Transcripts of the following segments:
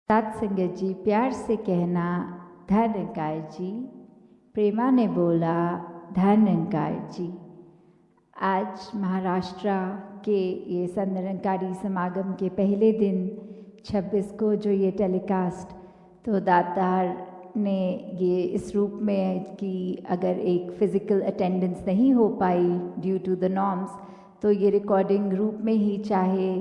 सात संगत जी, प्यार से कहना धन्यकार जी। प्रेमा ने बोला धन्यकार जी। आज महाराष्ट्र के ये संत निरंकारी समागम के पहले दिन 26 को जो ये टेलीकास्ट, तो दातार ने ये इस रूप में कि अगर एक फ़िज़िकल अटेंडेंस नहीं हो पाई ड्यू टू द नॉर्म्स, तो ये रिकॉर्डिंग रूप में ही चाहे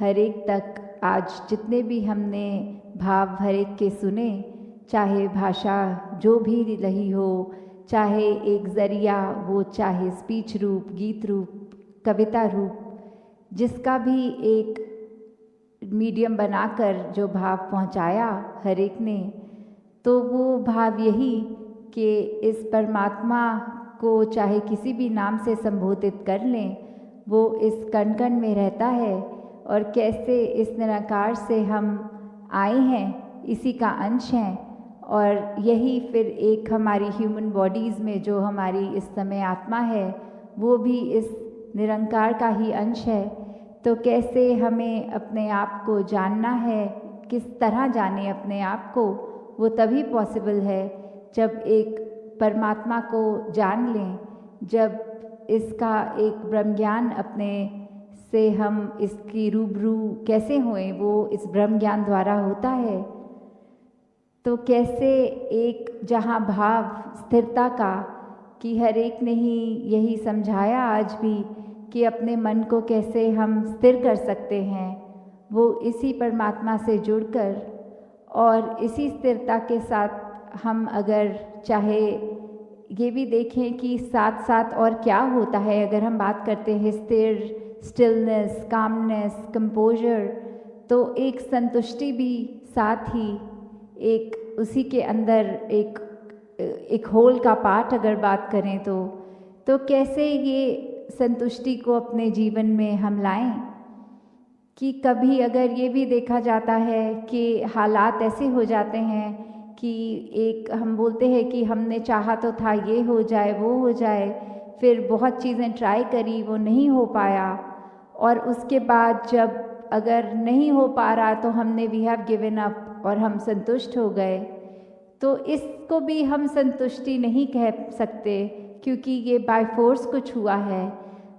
हर एक तक आज जितने भी हमने भाव हर एक के सुने, चाहे भाषा जो भी रही हो, चाहे एक ज़रिया वो, चाहे स्पीच रूप, गीत रूप, कविता रूप, जिसका भी एक मीडियम बनाकर जो भाव पहुंचाया हर एक ने, तो वो भाव यही कि इस परमात्मा को चाहे किसी भी नाम से संबोधित कर लें, वो इस कण कण में रहता है और कैसे इस निराकार से हम आए हैं, इसी का अंश हैं। और यही फिर एक हमारी ह्यूमन बॉडीज़ में जो हमारी इस समय आत्मा है, वो भी इस निरंकार का ही अंश है। तो कैसे हमें अपने आप को जानना है, किस तरह जाने अपने आप को, वो तभी पॉसिबल है जब एक परमात्मा को जान लें, जब इसका एक ब्रह्म ज्ञान अपने से हम इसकी रूबरू कैसे हुए, वो इस ब्रह्म ज्ञान द्वारा होता है। तो कैसे एक जहाँ भाव स्थिरता का, कि हर एक ने ही यही समझाया आज भी कि अपने मन को कैसे हम स्थिर कर सकते हैं, वो इसी परमात्मा से जुड़कर, और इसी स्थिरता के साथ हम अगर चाहे ये भी देखें कि साथ साथ और क्या होता है। अगर हम बात करते हैं स्थिर, स्टिलनेस, कामनेस, कंपोजर, तो एक संतुष्टि भी साथ ही एक उसी के अंदर एक होल का पार्ट अगर बात करें तो कैसे ये संतुष्टि को अपने जीवन में हम लाएं। कि कभी अगर ये भी देखा जाता है कि हालात ऐसे हो जाते हैं कि एक हम बोलते हैं कि हमने चाहा तो था ये हो जाए वो हो जाए, फिर बहुत चीज़ें ट्राई करी, वो नहीं हो पाया, और उसके बाद जब अगर नहीं हो पा रहा तो हमने वी हैव गिवन अप और हम संतुष्ट हो गए। तो इसको भी हम संतुष्टि नहीं कह सकते, क्योंकि ये बाय फोर्स कुछ हुआ है।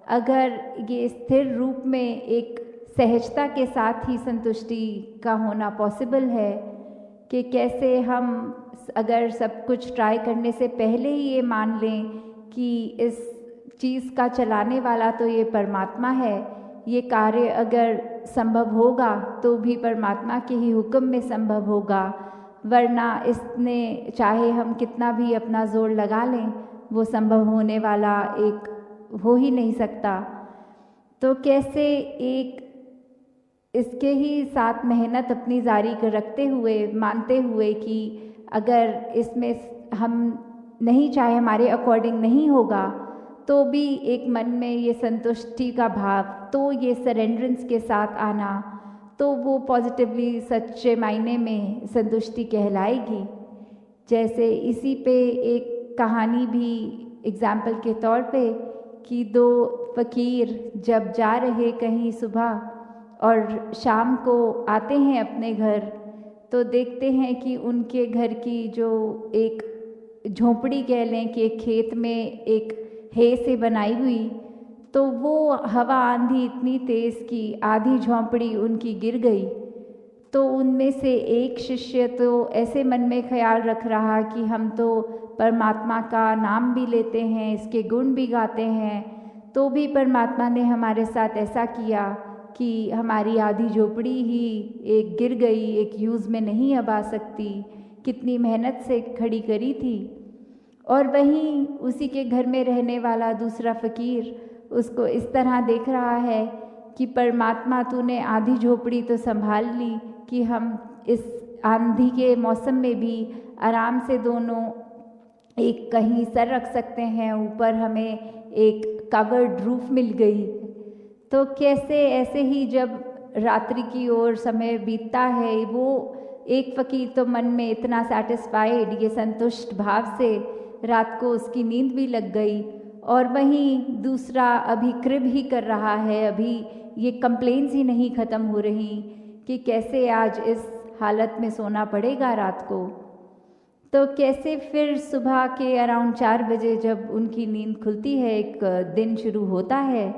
अगर ये स्थिर रूप में एक सहजता के साथ ही संतुष्टि का होना पॉसिबल है, कि कैसे हम अगर सब कुछ ट्राई करने से पहले ही ये मान लें कि इस चीज़ का चलाने वाला तो ये परमात्मा है, ये कार्य अगर संभव होगा तो भी परमात्मा के ही हुक्म में संभव होगा, वरना इसने चाहे हम कितना भी अपना जोर लगा लें, वो संभव होने वाला एक हो ही नहीं सकता। तो कैसे एक इसके ही साथ मेहनत अपनी जारी कर रखते हुए, मानते हुए कि अगर इसमें हम नहीं चाहे, हमारे अकॉर्डिंग नहीं होगा, तो भी एक मन में ये संतुष्टि का भाव, तो ये सरेंडरेंस के साथ आना, तो वो पॉजिटिवली सच्चे मायने में संतुष्टि कहलाएगी। जैसे इसी पे एक कहानी भी एग्जाम्पल के तौर पे, कि दो फ़कीर जब जा रहे कहीं सुबह और शाम को आते हैं अपने घर, तो देखते हैं कि उनके घर की जो एक झोंपड़ी कह लें कि एक खेत में एक हे से बनाई हुई, तो वो हवा आंधी इतनी तेज़ कि आधी झोंपड़ी उनकी गिर गई। तो उनमें से एक शिष्य तो ऐसे मन में ख्याल रख रहा कि हम तो परमात्मा का नाम भी लेते हैं, इसके गुण भी गाते हैं, तो भी परमात्मा ने हमारे साथ ऐसा किया कि हमारी आधी झोपड़ी ही एक गिर गई, एक यूज़ में नहीं अब आ सकती, कितनी मेहनत से खड़ी करी थी। और वहीं उसी के घर में रहने वाला दूसरा फ़कीर उसको इस तरह देख रहा है कि परमात्मा तूने आधी झोपड़ी तो संभाल ली कि हम इस आंधी के मौसम में भी आराम से दोनों एक कहीं सर रख सकते हैं, ऊपर हमें एक कवर्ड रूफ मिल गई। तो कैसे ऐसे ही जब रात्रि की ओर समय बीतता है, वो एक फ़कीर तो मन में इतना सेटिस्फाइड, ये संतुष्ट भाव से रात को उसकी नींद भी लग गई, और वहीं दूसरा अभी क्रिब ही कर रहा है, अभी ये कंप्लेंट्स ही नहीं ख़त्म हो रही कि कैसे आज इस हालत में सोना पड़ेगा रात को। तो कैसे फिर सुबह के अराउंड 4 बजे जब उनकी नींद खुलती है, एक दिन शुरू होता है,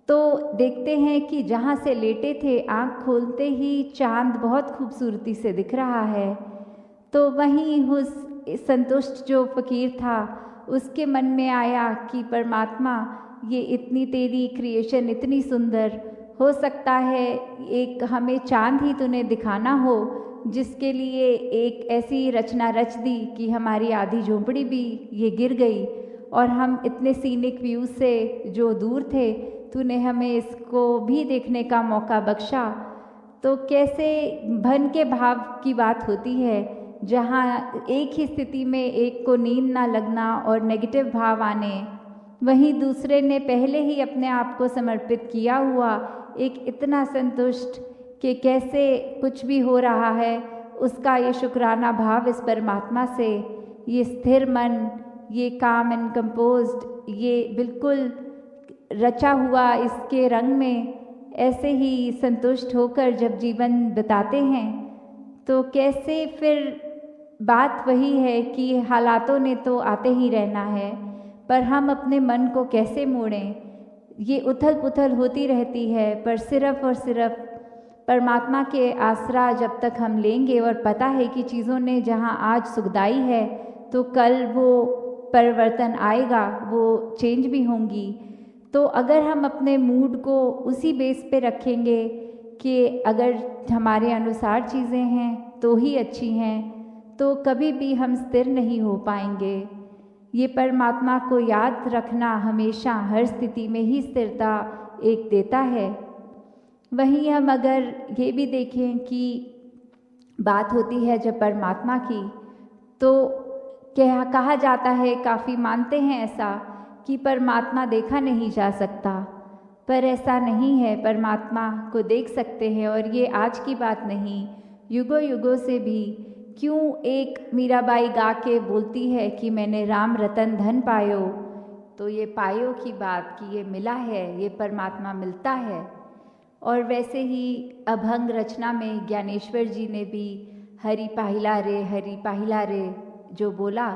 तो देखते हैं कि जहाँ से लेटे थे आँख खोलते ही चाँद बहुत खूबसूरती से दिख रहा है। तो वहीं उस संतुष्ट जो फ़कीर था उसके मन में आया कि परमात्मा, ये इतनी तेरी क्रिएशन इतनी सुंदर, हो सकता है एक हमें चाँद ही तूने दिखाना हो जिसके लिए एक ऐसी रचना रच दी कि हमारी आधी झोंपड़ी भी ये गिर गई और हम इतने सीनिक व्यू से जो दूर थे तूने हमें इसको भी देखने का मौका बख्शा। तो कैसे भन के भाव की बात होती है, जहाँ एक ही स्थिति में एक को नींद ना लगना और नेगेटिव भाव आने, वहीं दूसरे ने पहले ही अपने आप को समर्पित किया हुआ एक इतना संतुष्ट कि कैसे कुछ भी हो रहा है उसका ये शुक्राना भाव इस परमात्मा से, ये स्थिर मन, ये काम एंड कंपोज्ड, ये बिल्कुल रचा हुआ इसके रंग में ऐसे ही संतुष्ट होकर जब जीवन बिताते हैं, तो कैसे फिर बात वही है कि हालातों ने तो आते ही रहना है, पर हम अपने मन को कैसे मोड़ें। ये उथल पुथल होती रहती है, पर सिर्फ़ और सिर्फ परमात्मा के आसरा जब तक हम लेंगे और पता है कि चीज़ों ने जहाँ आज सुखदाई है तो कल वो परिवर्तन आएगा, वो चेंज भी होंगी। तो अगर हम अपने मूड को उसी बेस पे रखेंगे कि अगर हमारे अनुसार चीज़ें हैं तो ही अच्छी हैं, तो कभी भी हम स्थिर नहीं हो पाएंगे। ये परमात्मा को याद रखना हमेशा हर स्थिति में ही स्थिरता एक देता है। वहीं हम अगर ये भी देखें कि बात होती है जब परमात्मा की, तो क्या कहा जाता है, काफ़ी मानते हैं ऐसा कि परमात्मा देखा नहीं जा सकता, पर ऐसा नहीं है। परमात्मा को देख सकते हैं और ये आज की बात नहीं, युगों युगों से भी। क्यों एक मीराबाई गा के बोलती है कि मैंने राम रतन धन पायो, तो ये पायो की बात कि ये मिला है, ये परमात्मा मिलता है। और वैसे ही अभंग रचना में ज्ञानेश्वर जी ने भी हरि पाहिला रे जो बोला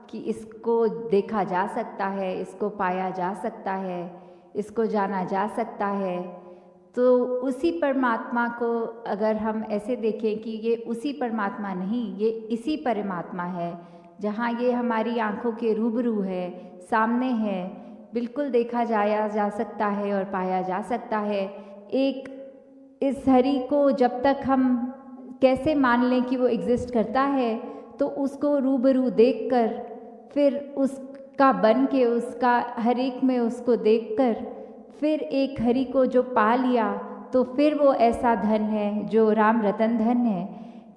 कि इसको देखा जा सकता है, इसको पाया जा सकता है, इसको जाना जा सकता है। तो उसी परमात्मा को अगर हम ऐसे देखें कि ये उसी परमात्मा नहीं, ये इसी परमात्मा है, जहाँ ये हमारी आँखों के रूबरू है, सामने है, बिल्कुल देखा जाया जा सकता है और पाया जा सकता है। एक इस हरि को जब तक हम कैसे मान लें कि वो एग्जिस्ट करता है, तो उसको रूबरू देखकर फिर उसका बन के, उसका हर एक में उसको देखकर फिर एक हरि को जो पा लिया, तो फिर वो ऐसा धन है जो राम रतन धन है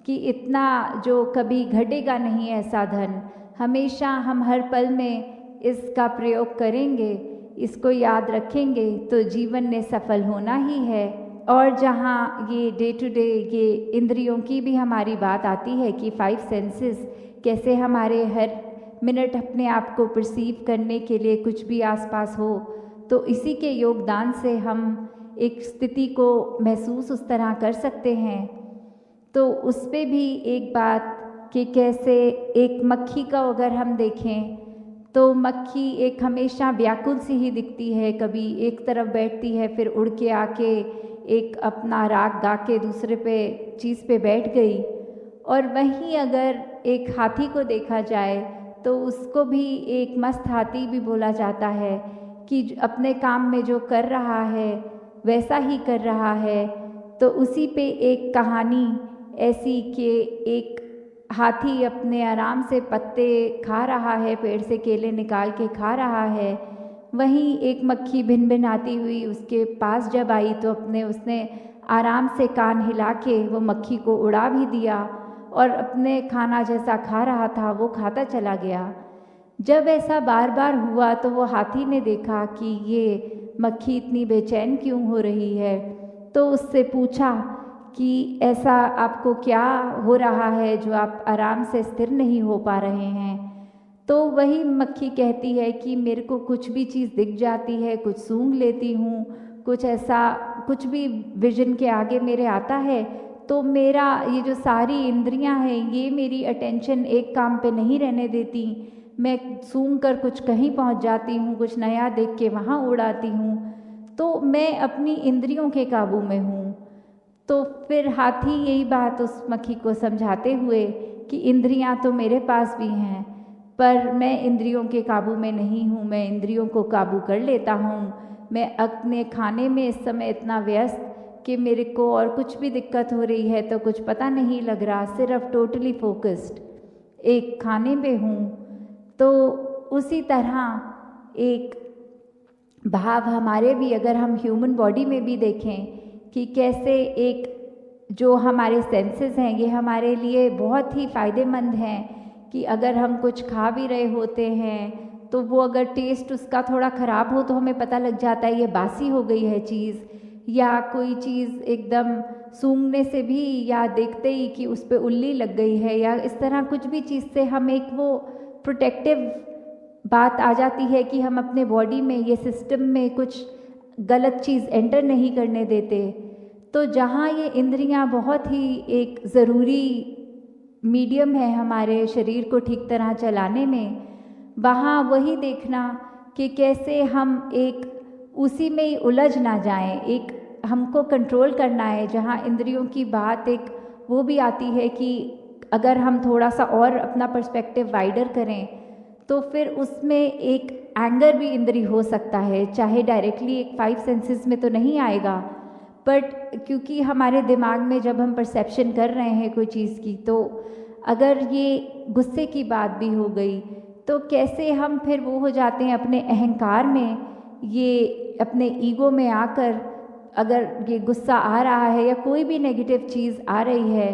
कि इतना जो कभी घटेगा नहीं ऐसा धन। हमेशा हम हर पल में इसका प्रयोग करेंगे, इसको याद रखेंगे तो जीवन ने सफल होना ही है। और जहाँ ये डे टू डे ये इंद्रियों की भी हमारी बात आती है कि 5 सेंसेस कैसे हमारे हर मिनट अपने आप को परसीव करने के लिए कुछ भी आसपास हो, तो इसी के योगदान से हम एक स्थिति को महसूस उस तरह कर सकते हैं। तो उस पे भी एक बात कि कैसे एक मक्खी का अगर हम देखें तो मक्खी एक हमेशा व्याकुल सी ही दिखती है, कभी एक तरफ बैठती है फिर उड़ के आके एक अपना राग गा के दूसरे पे चीज़ पे बैठ गई। और वहीं अगर एक हाथी को देखा जाए तो उसको भी एक मस्त हाथी भी बोला जाता है कि अपने काम में जो कर रहा है वैसा ही कर रहा है। तो उसी पे एक कहानी ऐसी कि एक हाथी अपने आराम से पत्ते खा रहा है, पेड़ से केले निकाल के खा रहा है। वहीं एक मक्खी भिन भिन आती हुई उसके पास जब आई तो उसने आराम से कान हिला के वो मक्खी को उड़ा भी दिया और अपने खाना जैसा खा रहा था वो खाता चला गया। जब ऐसा बार बार हुआ तो वो हाथी ने देखा कि ये मक्खी इतनी बेचैन क्यों हो रही है, तो उससे पूछा कि ऐसा आपको क्या हो रहा है जो आप आराम से स्थिर नहीं हो पा रहे हैं। तो वही मक्खी कहती है कि मेरे को कुछ भी चीज़ दिख जाती है, कुछ सूंघ लेती हूँ, कुछ ऐसा कुछ भी विजन के आगे मेरे आता है तो मेरा ये जो सारी इंद्रियां हैं ये मेरी अटेंशन एक काम पे नहीं रहने देती। मैं सूंघ कर कुछ कहीं पहुंच जाती हूँ, कुछ नया देख के वहाँ उड़ाती हूँ, तो मैं अपनी इंद्रियों के काबू में हूँ। तो फिर हाथी यही बात उस मक्खी को समझाते हुए कि इंद्रियां तो मेरे पास भी हैं, पर मैं इंद्रियों के काबू में नहीं हूँ, मैं इंद्रियों को काबू कर लेता हूँ। मैं अपने खाने में इस समय इतना व्यस्त कि मेरे को और कुछ भी दिक्कत हो रही है तो कुछ पता नहीं लग रहा, सिर्फ टोटली फोकस्ड एक खाने पे हूँ। तो उसी तरह एक भाव हमारे भी, अगर हम ह्यूमन बॉडी में भी देखें कि कैसे एक जो हमारे सेंसेस हैं ये हमारे लिए बहुत ही फ़ायदेमंद हैं, कि अगर हम कुछ खा भी रहे होते हैं तो वो अगर टेस्ट उसका थोड़ा ख़राब हो तो हमें पता लग जाता है ये बासी हो गई है चीज़, या कोई चीज़ एकदम सूंघने से भी या देखते ही कि उस पर उल्ली लग गई है, या इस तरह कुछ भी चीज़ से हम एक वो प्रोटेक्टिव बात आ जाती है कि हम अपने बॉडी में ये सिस्टम में कुछ गलत चीज़ एंटर नहीं करने देते। तो जहाँ ये इंद्रियाँ बहुत ही एक ज़रूरी मीडियम है हमारे शरीर को ठीक तरह चलाने में, वहाँ वही देखना कि कैसे हम एक उसी में ही उलझ ना जाएं। एक हमको कंट्रोल करना है, जहाँ इंद्रियों की बात एक वो भी आती है कि अगर हम थोड़ा सा और अपना पर्सपेक्टिव वाइडर करें तो फिर उसमें एक एंगर भी इंद्री हो सकता है, चाहे डायरेक्टली एक 5 सेंसेस में तो नहीं आएगा, बट क्योंकि हमारे दिमाग में जब हम परसेप्शन कर रहे हैं कोई चीज़ की, तो अगर ये गुस्से की बात भी हो गई तो कैसे हम फिर वो हो जाते हैं अपने अहंकार में, ये अपने ईगो में आकर अगर ये गुस्सा आ रहा है या कोई भी नेगेटिव चीज़ आ रही है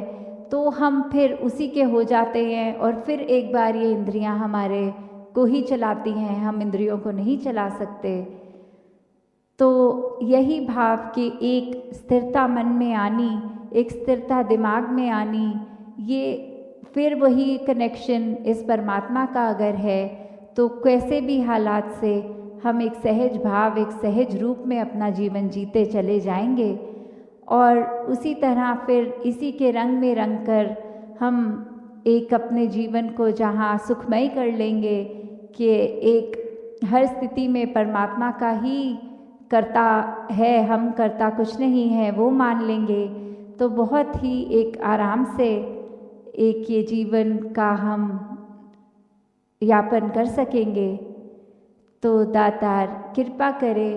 तो हम फिर उसी के हो जाते हैं, और फिर एक बार ये इंद्रियां हमारे को ही चलाती हैं, हम इंद्रियों को नहीं चला सकते। तो यही भाव कि एक स्थिरता मन में आनी, एक स्थिरता दिमाग में आनी, ये फिर वही कनेक्शन इस परमात्मा का अगर है तो कैसे भी हालात से हम एक सहज भाव, एक सहज रूप में अपना जीवन जीते चले जाएंगे, और उसी तरह फिर इसी के रंग में रंग कर हम एक अपने जीवन को जहाँ सुखमय कर लेंगे कि एक हर स्थिति में परमात्मा का ही करता है, हम करता कुछ नहीं है, वो मान लेंगे, तो बहुत ही एक आराम से एक ये जीवन का हम यापन कर सकेंगे। तो दातार कृपा करे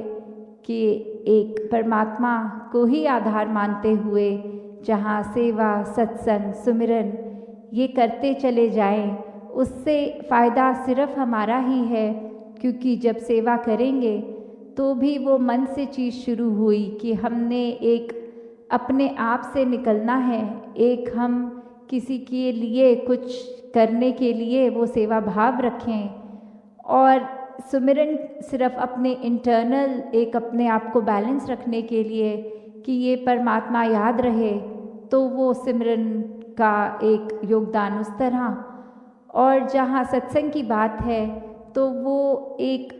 कि एक परमात्मा को ही आधार मानते हुए जहाँ सेवा, सत्संग, सुमिरन ये करते चले जाएं, उससे फ़ायदा सिर्फ हमारा ही है, क्योंकि जब सेवा करेंगे तो भी वो मन से चीज़ शुरू हुई कि हमने एक अपने आप से निकलना है, एक हम किसी के लिए कुछ करने के लिए वो सेवा भाव रखें, और सुमिरन सिर्फ अपने इंटरनल एक अपने आप को बैलेंस रखने के लिए कि ये परमात्मा याद रहे, तो वो सिमरन का एक योगदान उस तरह। और जहाँ सत्संग की बात है तो वो एक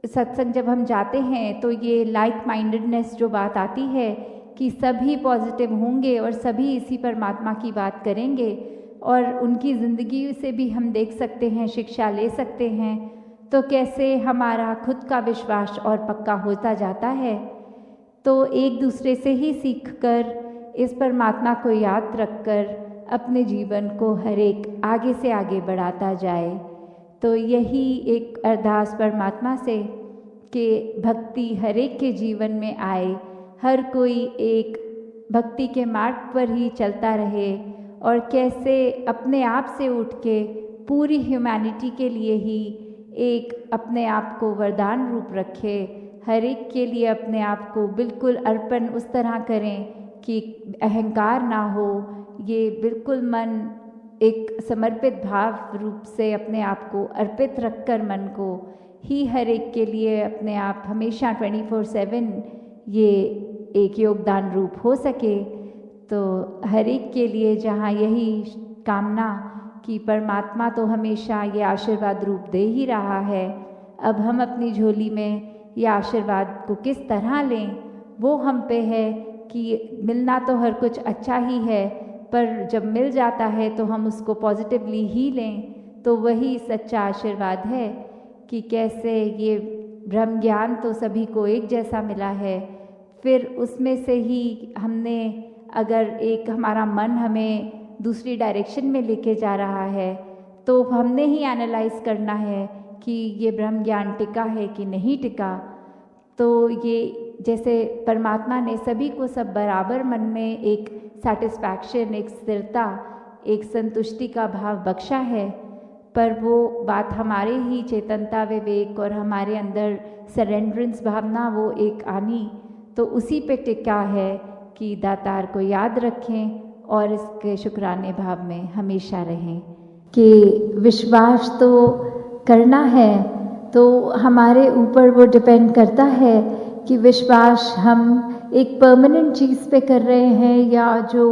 सत्संग जब हम जाते हैं तो ये लाइक माइंडेडनेस जो बात आती है कि सभी पॉजिटिव होंगे और सभी इसी परमात्मा की बात करेंगे, और उनकी ज़िंदगी से भी हम देख सकते हैं, शिक्षा ले सकते हैं, तो कैसे हमारा खुद का विश्वास और पक्का होता जाता है। तो एक दूसरे से ही सीखकर इस परमात्मा को याद रखकर अपने जीवन को हर एक आगे से आगे बढ़ाता जाए। तो यही एक अरदास परमात्मा से कि भक्ति हर एक के जीवन में आए, हर कोई एक भक्ति के मार्ग पर ही चलता रहे, और कैसे अपने आप से उठ के पूरी ह्यूमैनिटी के लिए ही एक अपने आप को वरदान रूप रखे, हर एक के लिए अपने आप को बिल्कुल अर्पण उस तरह करें कि अहंकार ना हो, ये बिल्कुल मन एक समर्पित भाव रूप से अपने आप को अर्पित रखकर मन को ही हर एक के लिए अपने आप हमेशा 24/7 ये एक योगदान रूप हो सके। तो हर एक के लिए जहाँ यही कामना कि परमात्मा तो हमेशा ये आशीर्वाद रूप दे ही रहा है, अब हम अपनी झोली में ये आशीर्वाद को किस तरह लें वो हम पे है कि मिलना तो हर कुछ अच्छा ही है, पर जब मिल जाता है तो हम उसको पॉजिटिवली ही लें। तो वही सच्चा आशीर्वाद है कि कैसे ये ब्रह्म ज्ञान तो सभी को एक जैसा मिला है, फिर उसमें से ही हमने अगर एक हमारा मन हमें दूसरी डायरेक्शन में लेके जा रहा है तो हमने ही एनालाइज करना है कि ये ब्रह्म ज्ञान टिका है कि नहीं टिका। तो ये जैसे परमात्मा ने सभी को सब बराबर मन में एक सेटिस्फैक्शन, एक स्थिरता, एक संतुष्टि का भाव बख्शा है, पर वो बात हमारे ही चेतनता विवेक और हमारे अंदर सरेंडरेंस भावना वो एक आनी, तो उसी पे टिका है कि दातार को याद रखें और इसके शुक्राने भाव में हमेशा रहें। कि विश्वास तो करना है तो हमारे ऊपर वो डिपेंड करता है कि विश्वास हम एक परमानेंट चीज़ पे कर रहे हैं या जो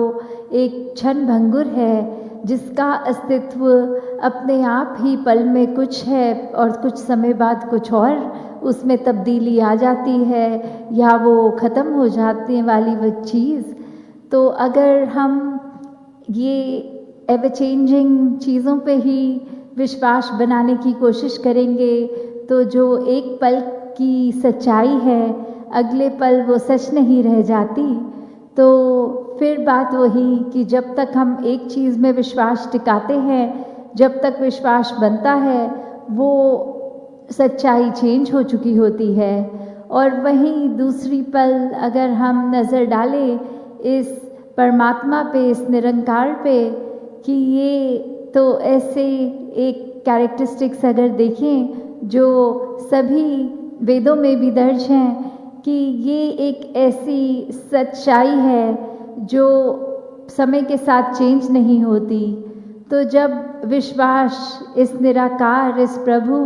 एक क्षण भंगुर है जिसका अस्तित्व अपने आप ही पल में कुछ है और कुछ समय बाद कुछ और उसमें तब्दीली आ जाती है या वो ख़त्म हो जाती वाली वो चीज़। तो अगर हम ये एवर चेंजिंग चीज़ों पे ही विश्वास बनाने की कोशिश करेंगे तो जो एक पल की सच्चाई है अगले पल वो सच नहीं रह जाती। तो फिर बात वही कि जब तक हम एक चीज़ में विश्वास टिकाते हैं, जब तक विश्वास बनता है वो सच्चाई चेंज हो चुकी होती है। और वहीं दूसरी पल अगर हम नज़र डालें इस परमात्मा पे, इस निरंकार पे, कि ये तो ऐसे एक कैरेक्टरिस्टिक्स अगर देखें जो सभी वेदों में भी दर्ज हैं कि ये एक ऐसी सच्चाई है जो समय के साथ चेंज नहीं होती। तो जब विश्वास इस निराकार, इस प्रभु,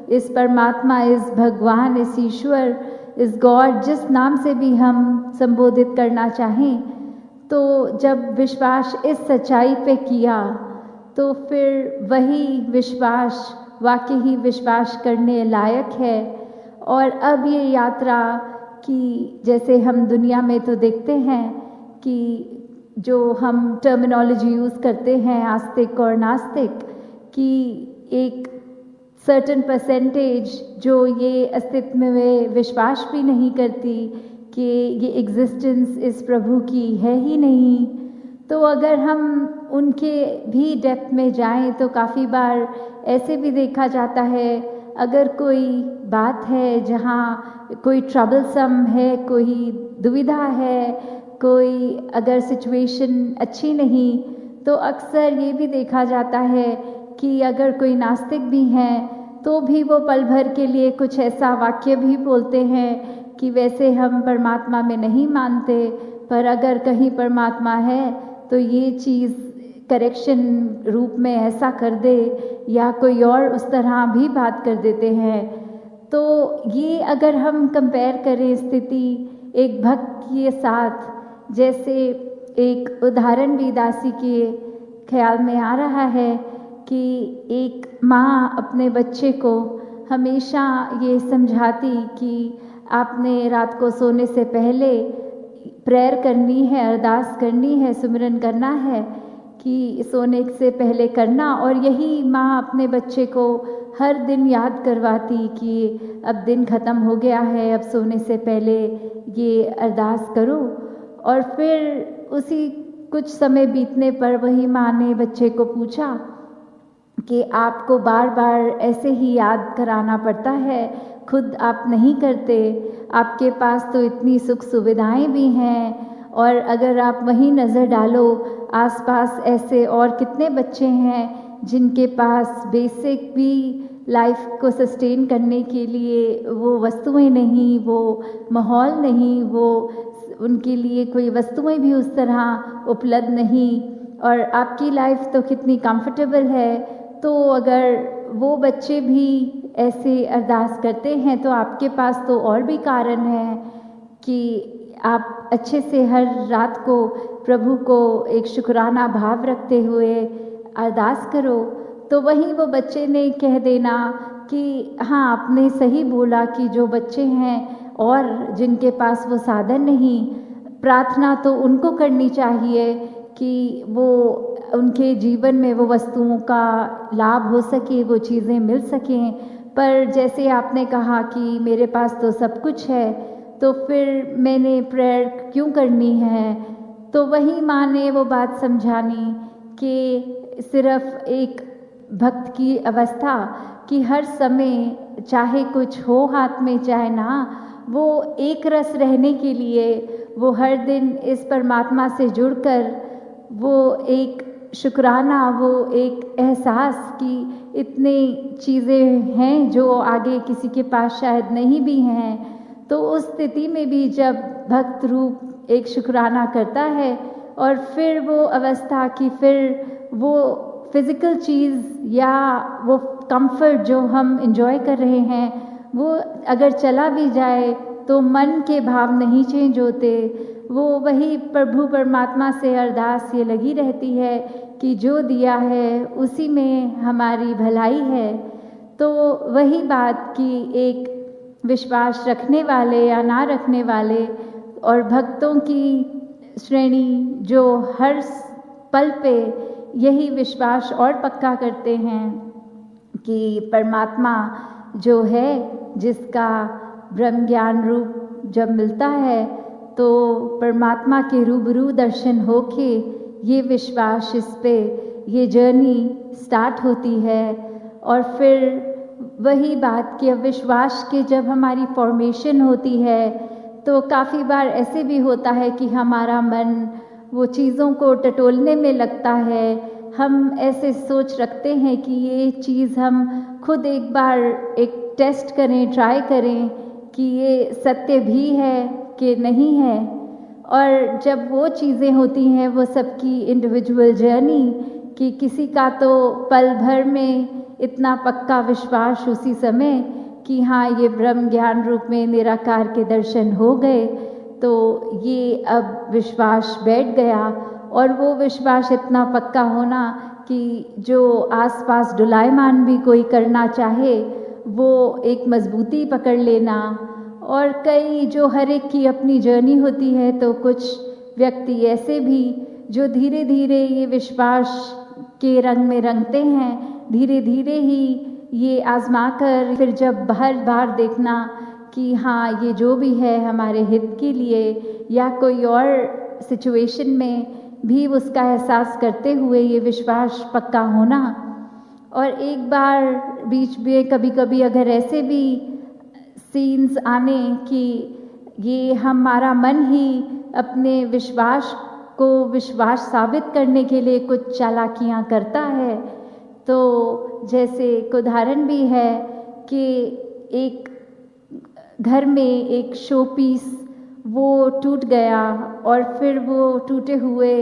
इस परमात्मा, इस भगवान, इस ईश्वर, इस गॉड, जिस नाम से भी हम संबोधित करना चाहें, तो जब विश्वास इस सच्चाई पे किया तो फिर वही विश्वास वाकई ही विश्वास करने लायक है। और अब ये यात्रा कि जैसे हम दुनिया में तो देखते हैं कि जो हम टर्मिनोलॉजी यूज़ करते हैं आस्तिक और नास्तिक, कि एक सर्टेन परसेंटेज जो ये अस्तित्व में विश्वास भी नहीं करती कि ये एग्जिस्टेंस इस प्रभु की है ही नहीं। तो अगर हम उनके भी डेप्थ में जाएं तो काफ़ी बार ऐसे भी देखा जाता है अगर कोई बात है जहाँ कोई ट्रबलसम है, कोई दुविधा है, कोई अगर सिचुएशन अच्छी नहीं, तो अक्सर ये भी देखा जाता है कि अगर कोई नास्तिक भी हैं तो भी वो पल भर के लिए कुछ ऐसा वाक्य भी बोलते हैं कि वैसे हम परमात्मा में नहीं मानते, पर अगर कहीं परमात्मा है तो ये चीज़ करेक्शन रूप में ऐसा कर दे, या कोई और उस तरह भी बात कर देते हैं। तो ये अगर हम कंपेयर करें स्थिति एक भक्त के साथ, जैसे एक उदाहरण वीदासी के ख्याल में आ रहा है कि एक माँ अपने बच्चे को हमेशा ये समझाती कि आपने रात को सोने से पहले प्रेयर करनी है, अरदास करनी है, सुमिरन करना है कि सोने से पहले करना। और यही माँ अपने बच्चे को हर दिन याद करवाती कि अब दिन ख़त्म हो गया है, अब सोने से पहले ये अरदास करो। और फिर उसी कुछ समय बीतने पर वही माँ ने बच्चे को पूछा कि आपको बार बार ऐसे ही याद कराना पड़ता है, खुद आप नहीं करते, आपके पास तो इतनी सुख सुविधाएं भी हैं, और अगर आप वहीं नज़र डालो आसपास ऐसे और कितने बच्चे हैं जिनके पास बेसिक भी लाइफ को सस्टेन करने के लिए वो वस्तुएं नहीं, वो माहौल नहीं, वो उनके लिए कोई वस्तुएं भी उस तरह उपलब्ध नहीं, और आपकी लाइफ तो कितनी कंफर्टेबल है। तो अगर वो बच्चे भी ऐसे अरदास करते हैं तो आपके पास तो और भी कारण है कि आप अच्छे से हर रात को प्रभु को एक शुक्राना भाव रखते हुए अरदास करो। तो वहीं वो बच्चे ने कह देना कि हाँ, आपने सही बोला कि जो बच्चे हैं और जिनके पास वो साधन नहीं, प्रार्थना तो उनको करनी चाहिए कि वो उनके जीवन में वो वस्तुओं का लाभ हो सके, वो चीज़ें मिल सकें। पर जैसे आपने कहा कि मेरे पास तो सब कुछ है, तो फिर मैंने प्रेयर क्यों करनी है? तो वही माँ ने वो बात समझानी कि सिर्फ एक भक्त की अवस्था कि हर समय चाहे कुछ हो हाथ में चाहे ना, वो एक रस रहने के लिए वो हर दिन इस परमात्मा से जुड़कर वो एक शुक्राना, वो एक एहसास कि इतनी चीज़ें हैं जो आगे किसी के पास शायद नहीं भी हैं, तो उस स्थिति में भी जब भक्त रूप एक शुक्राना करता है और फिर वो अवस्था की फिर वो फिज़िकल चीज़ या वो कंफर्ट जो हम एंजॉय कर रहे हैं वो अगर चला भी जाए तो मन के भाव नहीं चेंज होते। वो वही प्रभु परमात्मा से अरदास ये लगी रहती है कि जो दिया है उसी में हमारी भलाई है। तो वही बात कि एक विश्वास रखने वाले या ना रखने वाले और भक्तों की श्रेणी जो हर पल पे यही विश्वास और पक्का करते हैं कि परमात्मा जो है, जिसका ब्रह्म ज्ञान रूप जब मिलता है तो परमात्मा के रूबरू दर्शन होके ये विश्वास, इस पे ये जर्नी स्टार्ट होती है। और फिर वही बात कि विश्वास के जब हमारी फॉर्मेशन होती है तो काफ़ी बार ऐसे भी होता है कि हमारा मन वो चीज़ों को टटोलने में लगता है। हम ऐसे सोच रखते हैं कि ये चीज़ हम खुद एक बार एक टेस्ट करें, ट्राई करें कि ये सत्य भी है कि नहीं है। और जब वो चीज़ें होती हैं, वो सबकी इंडिविजुअल जर्नी कि किसी का तो पल भर में इतना पक्का विश्वास उसी समय कि हाँ ये ब्रह्म ज्ञान रूप में निराकार के दर्शन हो गए, तो ये अब विश्वास बैठ गया। और वो विश्वास इतना पक्का होना कि जो आसपास डुलायमान भी कोई करना चाहे वो एक मजबूती पकड़ लेना। और कई जो हर एक की अपनी जर्नी होती है, तो कुछ व्यक्ति ऐसे भी जो धीरे धीरे ये विश्वास के रंग में रंगते हैं, धीरे धीरे ही ये आजमा कर फिर जब हर बार देखना कि हाँ ये जो भी है हमारे हित के लिए या कोई और सिचुएशन में भी उसका एहसास करते हुए ये विश्वास पक्का होना। और एक बार बीच में कभी कभी अगर ऐसे भी सीन्स आने कि ये हमारा मन ही अपने विश्वास को विश्वास साबित करने के लिए कुछ चालाकियाँ करता है, तो जैसे एक उदाहरण भी है कि एक घर में एक शो पीस वो टूट गया और फिर वो टूटे हुए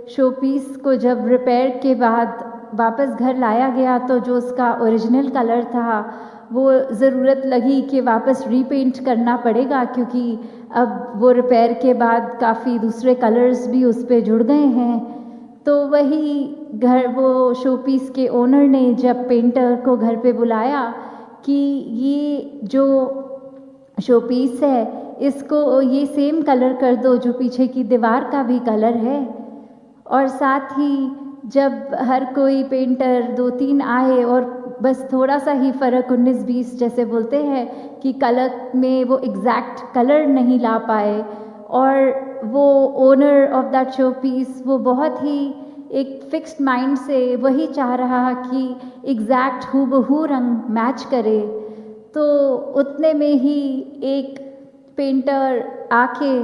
शो पीस को जब रिपेयर के बाद वापस घर लाया गया तो जो उसका ओरिजिनल कलर था वो ज़रूरत लगी कि वापस रीपेंट करना पड़ेगा, क्योंकि अब वो रिपेयर के बाद काफ़ी दूसरे कलर्स भी उस पर जुड़ गए हैं। तो वही घर वो शो पीस के ओनर ने जब पेंटर को घर पे बुलाया कि ये जो शो पीस है इसको ये सेम कलर कर दो जो पीछे की दीवार का भी कलर है। और साथ ही जब हर कोई पेंटर 2-3 आए और बस थोड़ा सा ही फ़र्क 19-20 जैसे बोलते हैं कि कलर में वो एग्जैक्ट कलर नहीं ला पाए, और वो owner of that show piece वो बहुत ही एक फिक्स्ड माइंड से वही चाह रहा कि एग्जैक्ट हूबहू रंग मैच करे। तो उतने में ही एक पेंटर आके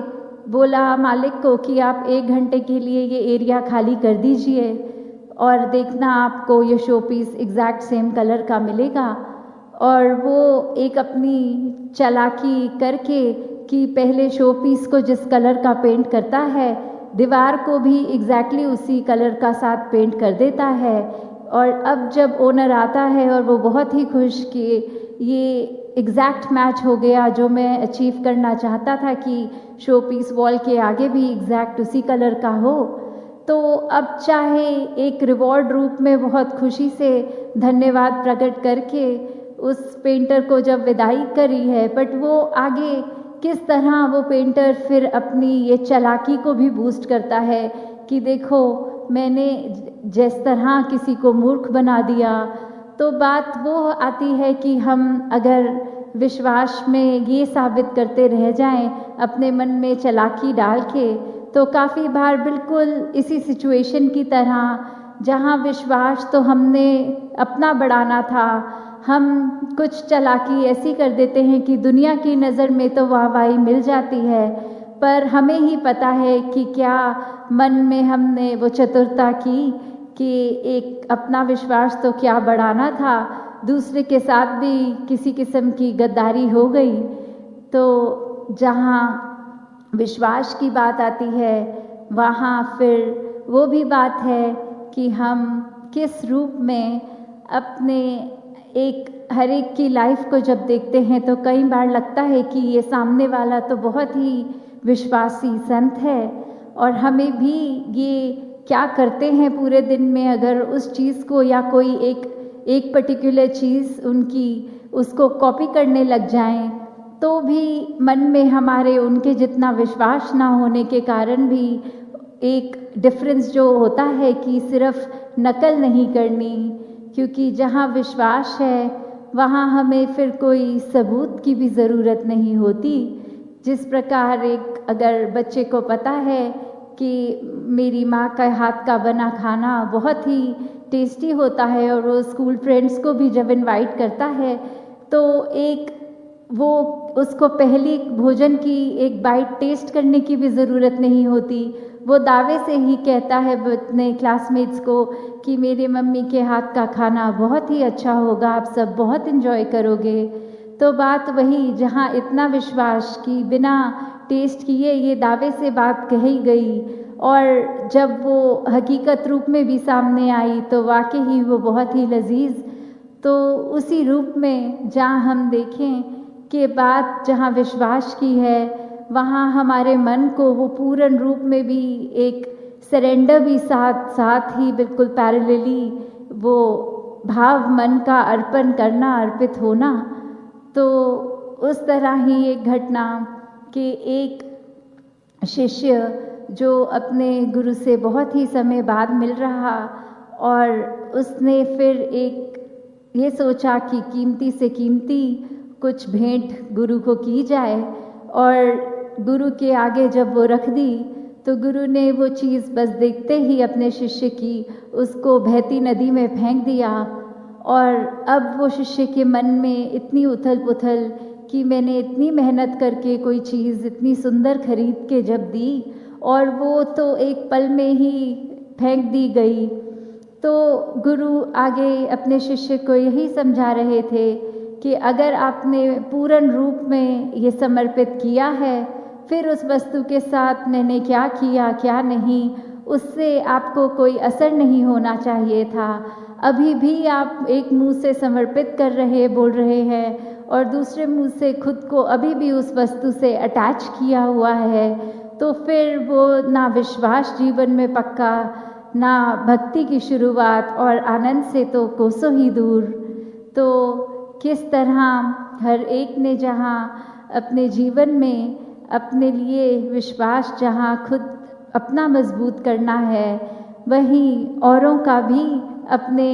बोला मालिक को कि आप 1 घंटे के लिए ये एरिया खाली कर दीजिए और देखना आपको ये show piece exact same colour का मिलेगा। और वो एक अपनी चालाकी करके कि पहले शो पीस को जिस कलर का पेंट करता है दीवार को भी एग्जैक्टली उसी कलर का साथ पेंट कर देता है। और अब जब ओनर आता है और वो बहुत ही खुश कि ये एग्जैक्ट मैच हो गया जो मैं अचीव करना चाहता था कि शो पीस वॉल के आगे भी एग्जैक्ट उसी कलर का हो, तो अब चाहे एक रिवॉर्ड रूप में बहुत खुशी से धन्यवाद प्रकट करके उस पेंटर को जब विदाई करी है, बट वो आगे किस तरह वो पेंटर फिर अपनी ये चालाकी को भी बूस्ट करता है कि देखो मैंने जिस तरह किसी को मूर्ख बना दिया। तो बात वो आती है कि हम अगर विश्वास में ये साबित करते रह जाएं अपने मन में चालाकी डाल के, तो काफ़ी बार बिल्कुल इसी सिचुएशन की तरह जहाँ विश्वास तो हमने अपना बढ़ाना था, हम कुछ चालाकी ऐसी कर देते हैं कि दुनिया की नज़र में तो वाहवाही मिल जाती है, पर हमें ही पता है कि क्या मन में हमने वो चतुरता की कि एक अपना विश्वास तो क्या बढ़ाना था, दूसरे के साथ भी किसी किस्म की गद्दारी हो गई। तो जहाँ विश्वास की बात आती है वहाँ फिर वो भी बात है कि हम किस रूप में अपने हर एक की लाइफ को जब देखते हैं तो कई बार लगता है कि ये सामने वाला तो बहुत ही विश्वासी संत है, और हमें भी ये क्या करते हैं पूरे दिन में अगर उस चीज़ को या कोई एक पर्टिकुलर चीज़ उनकी उसको कॉपी करने लग जाएं, तो भी मन में हमारे उनके जितना विश्वास ना होने के कारण भी एक डिफरेंस जो होता है कि सिर्फ नकल नहीं करनी, क्योंकि जहाँ विश्वास है वहाँ हमें फिर कोई सबूत की भी ज़रूरत नहीं होती। जिस प्रकार अगर बच्चे को पता है कि मेरी माँ का हाथ का बना खाना बहुत ही टेस्टी होता है और वो स्कूल फ्रेंड्स को भी जब इनवाइट करता है तो वो उसको पहली भोजन की एक बाइट टेस्ट करने की भी ज़रूरत नहीं होती, वो दावे से ही कहता है अपने क्लासमेट्स को कि मेरे मम्मी के हाथ का खाना बहुत ही अच्छा होगा, आप सब बहुत इन्जॉय करोगे। तो बात वही जहाँ इतना विश्वास कि बिना टेस्ट किए ये दावे से बात कही गई, और जब वो हकीकत रूप में भी सामने आई तो वाकई ही वो बहुत ही लजीज। तो उसी रूप में जहाँ हम देखें कि बात जहाँ विश्वास की है वहाँ हमारे मन को वो पूर्ण रूप में भी एक सरेंडर भी साथ साथ ही बिल्कुल पैरेलली वो भाव मन का अर्पण करना, अर्पित होना। तो उस तरह ही एक घटना कि एक शिष्य जो अपने गुरु से बहुत ही समय बाद मिल रहा और उसने फिर एक ये सोचा कि कीमती से कीमती कुछ भेंट गुरु को की जाए, और गुरु के आगे जब वो रख दी तो गुरु ने वो चीज़ बस देखते ही अपने शिष्य की उसको बहती नदी में फेंक दिया। और अब वो शिष्य के मन में इतनी उथल पुथल कि मैंने इतनी मेहनत करके कोई चीज़ इतनी सुंदर खरीद के जब दी और वो तो एक पल में ही फेंक दी गई। तो गुरु आगे अपने शिष्य को यही समझा रहे थे कि अगर आपने पूर्ण रूप में ये समर्पित किया है, फिर उस वस्तु के साथ मैंने क्या किया क्या नहीं उससे आपको कोई असर नहीं होना चाहिए था। अभी भी आप एक मुंह से समर्पित कर रहे बोल रहे हैं और दूसरे मुंह से खुद को अभी भी उस वस्तु से अटैच किया हुआ है, तो फिर वो ना विश्वास जीवन में पक्का, ना भक्ति की शुरुआत, और आनंद से तो कोसों ही दूर। तो किस तरह हर एक ने जहाँ अपने जीवन में अपने लिए विश्वास जहाँ खुद अपना मजबूत करना है, वहीं औरों का भी अपने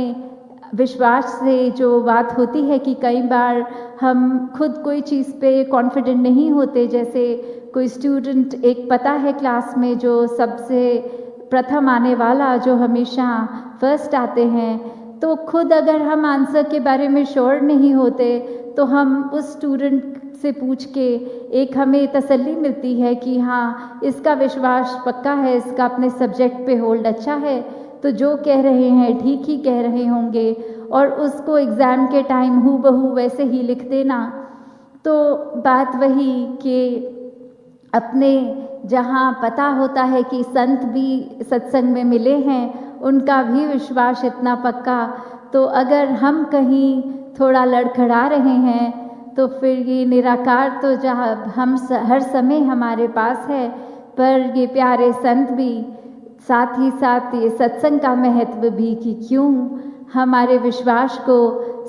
विश्वास से जो बात होती है कि कई बार हम खुद कोई चीज़ पे कॉन्फिडेंट नहीं होते। जैसे कोई स्टूडेंट एक पता है क्लास में जो सबसे प्रथम आने वाला, जो हमेशा फर्स्ट आते हैं, तो खुद अगर हम आंसर के बारे में श्योर नहीं होते तो हम उस स्टूडेंट से पूछ के एक हमें तसल्ली मिलती है कि हाँ इसका विश्वास पक्का है, इसका अपने सब्जेक्ट पे होल्ड अच्छा है, तो जो कह रहे हैं ठीक ही कह रहे होंगे, और उसको एग्ज़ाम के टाइम हूबहू वैसे ही लिख देना। तो बात वही कि अपने जहाँ पता होता है कि संत भी सत्संग में मिले हैं, उनका भी विश्वास इतना पक्का, तो अगर हम कहीं थोड़ा लड़खड़ा रहे हैं तो फिर ये निराकार तो जहाँ हम हर समय हमारे पास है, पर ये प्यारे संत भी, साथ ही साथ ये सत्संग का महत्व भी कि क्यों हमारे विश्वास को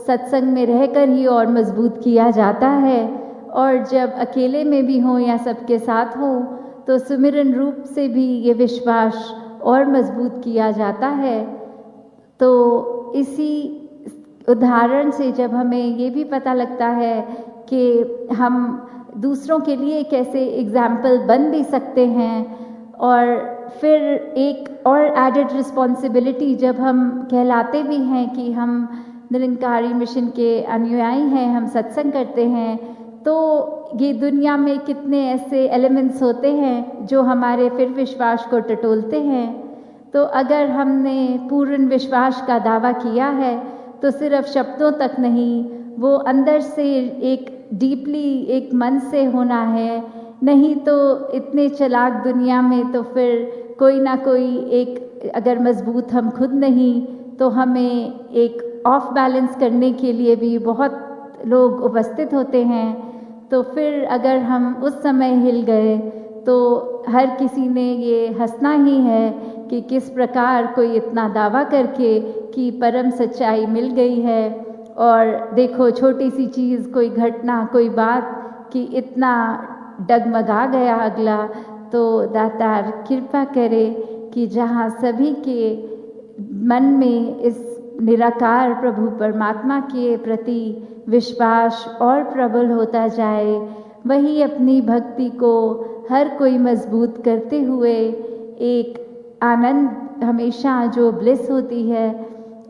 सत्संग में रहकर ही और मजबूत किया जाता है। और जब अकेले में भी हों या सबके साथ हों तो सुमिरन रूप से भी ये विश्वास और मजबूत किया जाता है। तो इसी उदाहरण से जब हमें ये भी पता लगता है कि हम दूसरों के लिए कैसे एग्जाम्पल बन भी सकते हैं, और फिर एक और एडेड रिस्पॉन्सिबिलिटी जब हम कहलाते भी हैं कि हम निरंकारी मिशन के अनुयायी हैं, हम सत्संग करते हैं, तो ये दुनिया में कितने ऐसे एलिमेंट्स होते हैं जो हमारे फिर विश्वास को टटोलते हैं। तो अगर हमने पूर्ण विश्वास का दावा किया है तो सिर्फ शब्दों तक नहीं, वो अंदर से एक डीपली एक मन से होना है। नहीं तो इतने चालाक दुनिया में तो फिर कोई ना कोई एक, अगर मजबूत हम खुद नहीं तो हमें एक ऑफ बैलेंस करने के लिए भी बहुत लोग उपस्थित होते हैं। तो फिर अगर हम उस समय हिल गए तो हर किसी ने ये हंसना ही है कि किस प्रकार कोई इतना दावा करके कि परम सच्चाई मिल गई है, और देखो छोटी सी चीज़, कोई घटना, कोई बात कि इतना डगमगा गया अगला। तो दातार कृपा करे कि जहाँ सभी के मन में इस निराकार प्रभु परमात्मा के प्रति विश्वास और प्रबल होता जाए, वही अपनी भक्ति को हर कोई मजबूत करते हुए एक आनंद, हमेशा जो ब्लिस होती है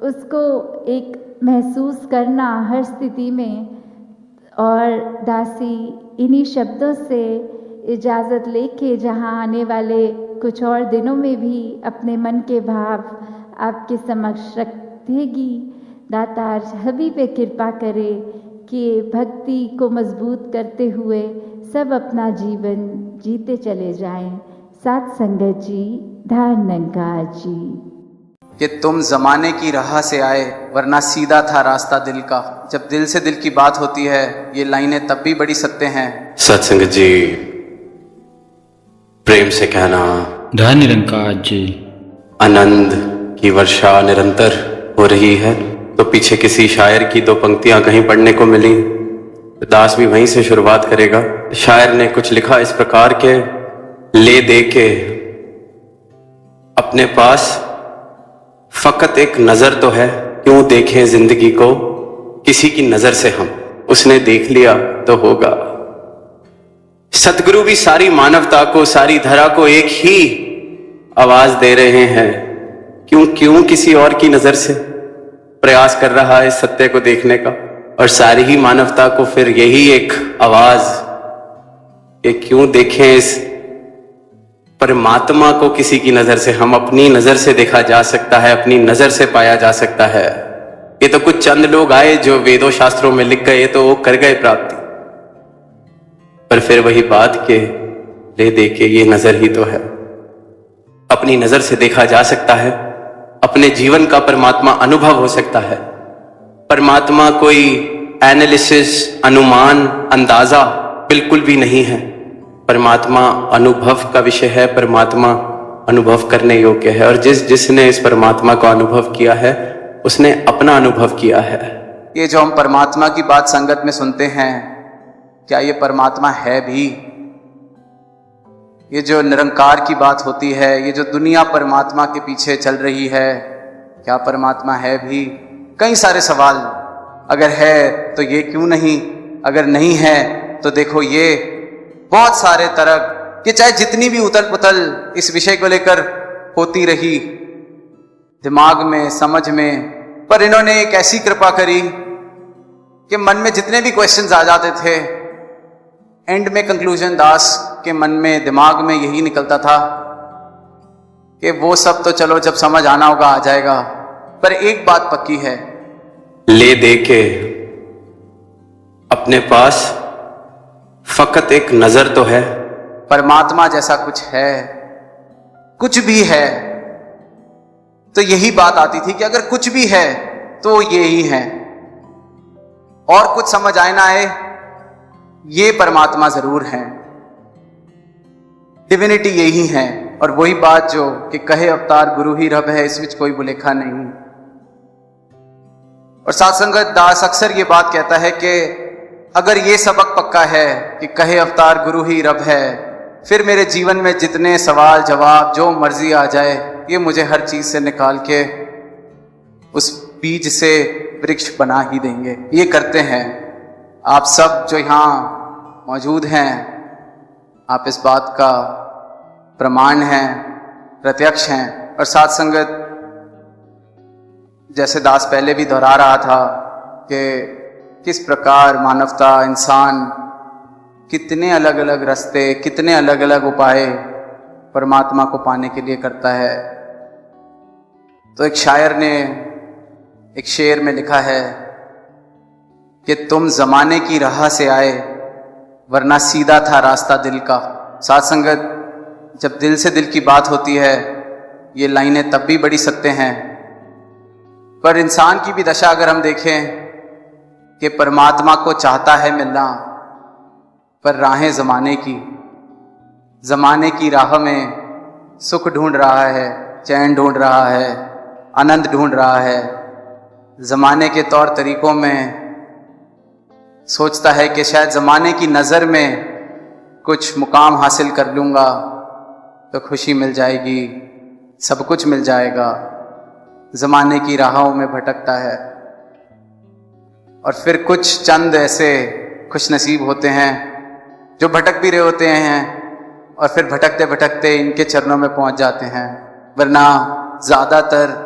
उसको एक महसूस करना हर स्थिति में। और दासी इन्हीं शब्दों से इजाज़त लेके जहाँ आने वाले कुछ और दिनों में भी अपने मन के भाव आपके समक्ष रखेगी, दातार सभी पे कृपा करे कि भक्ति को मजबूत करते हुए सब अपना जीवन जीते चले जाएं। साथ संगत जी, धन्यवाद जी। कि तुम जमाने की राह से आए वरना सीधा था रास्ता दिल का। जब दिल से दिल की बात होती है ये लाइनें तब भी बड़ी सत्य हैं। सत्संग जी, प्रेम से कहना धन निरंकार जी। आनंद की वर्षा निरंतर हो रही है। तो पीछे किसी शायर की दो पंक्तियां कहीं पढ़ने को मिली, दास भी वहीं से शुरुआत करेगा। शायर ने कुछ लिखा इस प्रकार के, ले दे के अपने पास फकत एक नजर तो है, क्यों देखें जिंदगी को किसी की नजर से हम, उसने देख लिया तो होगा। सतगुरु भी सारी मानवता को, सारी धरा को एक ही आवाज दे रहे हैं, क्यों क्यों किसी और की नजर से प्रयास कर रहा है इस सत्य को देखने का। और सारी ही मानवता को फिर यही एक आवाज, ये क्यों देखें इस परमात्मा को किसी की नजर से, हम अपनी नजर से देखा जा सकता है, अपनी नजर से पाया जा सकता है। ये तो कुछ चंद लोग आए जो वेदों शास्त्रों में लिख गए तो वो कर गए प्राप्ति, पर फिर वही बात के ले दे के ये नजर ही तो है। अपनी नजर से देखा जा सकता है, अपने जीवन का परमात्मा अनुभव हो सकता है। परमात्मा कोई एनालिसिस, अनुमान, अंदाजा बिल्कुल भी नहीं है। परमात्मा अनुभव का विषय है, परमात्मा अनुभव करने योग्य है। और जिसने इस परमात्मा को अनुभव किया है उसने अपना अनुभव किया है। ये जो हम परमात्मा की बात संगत में सुनते हैं, क्या ये परमात्मा है भी? ये जो निरंकार की बात होती है, ये जो दुनिया परमात्मा के पीछे चल रही है, क्या परमात्मा है भी? कई सारे सवाल। अगर है तो ये क्यों नहीं, अगर नहीं है तो देखो ये बहुत सारे तरह कि चाहे जितनी भी उथल पुथल इस विषय को लेकर होती रही दिमाग में, समझ में, पर इन्होंने एक ऐसी कृपा करी कि मन में जितने भी क्वेश्चंस आ जाते थे, एंड में कंक्लूजन दास के मन में, दिमाग में यही निकलता था कि वो सब तो चलो जब समझ आना होगा आ जाएगा, पर एक बात पक्की है, ले दे के अपने पास फकत एक नजर तो है। परमात्मा जैसा कुछ है, कुछ भी है, तो यही बात आती थी कि अगर कुछ भी है तो ये ही है, और कुछ समझ आए ना आए, ये परमात्मा जरूर है, डिविनिटी यही है। और वही बात जो कि कहे अवतार गुरु ही रब है, इस विच कोई बुलेखा नहीं। और साथ संगत दास अक्सर ये बात कहता है कि अगर ये सबक पक्का है कि कहे अवतार गुरु ही रब है, फिर मेरे जीवन में जितने सवाल जवाब जो मर्जी आ जाए, ये मुझे हर चीज से निकाल के उस बीज से वृक्ष बना ही देंगे। ये करते हैं। आप सब जो यहाँ मौजूद हैं, आप इस बात का प्रमाण हैं, प्रत्यक्ष हैं। और साथ संगत, जैसे दास पहले भी दोहरा रहा था कि किस प्रकार मानवता, इंसान कितने अलग अलग रास्ते, कितने अलग अलग उपाय परमात्मा को पाने के लिए करता है। तो एक शायर ने एक शेर में लिखा है कि तुम जमाने की राह से आए वरना सीधा था रास्ता दिल का। साथ संगत, जब दिल से दिल की बात होती है, ये लाइनें तब भी बड़ी सत्य हैं। पर इंसान की भी दशा अगर हम देखें कि परमात्मा को चाहता है मिलना, पर राहें जमाने की राह में सुख ढूंढ रहा है, चैन ढूंढ रहा है, आनंद ढूंढ रहा है। जमाने के तौर तरीकों में सोचता है कि शायद जमाने की नज़र में कुछ मुकाम हासिल कर लूँगा तो खुशी मिल जाएगी, सब कुछ मिल जाएगा। जमाने की राहों में भटकता है। और फिर कुछ चंद ऐसे खुशनसीब होते हैं जो भटक भी रहे होते हैं और फिर भटकते भटकते इनके चरणों में पहुंच जाते हैं। वरना ज़्यादातर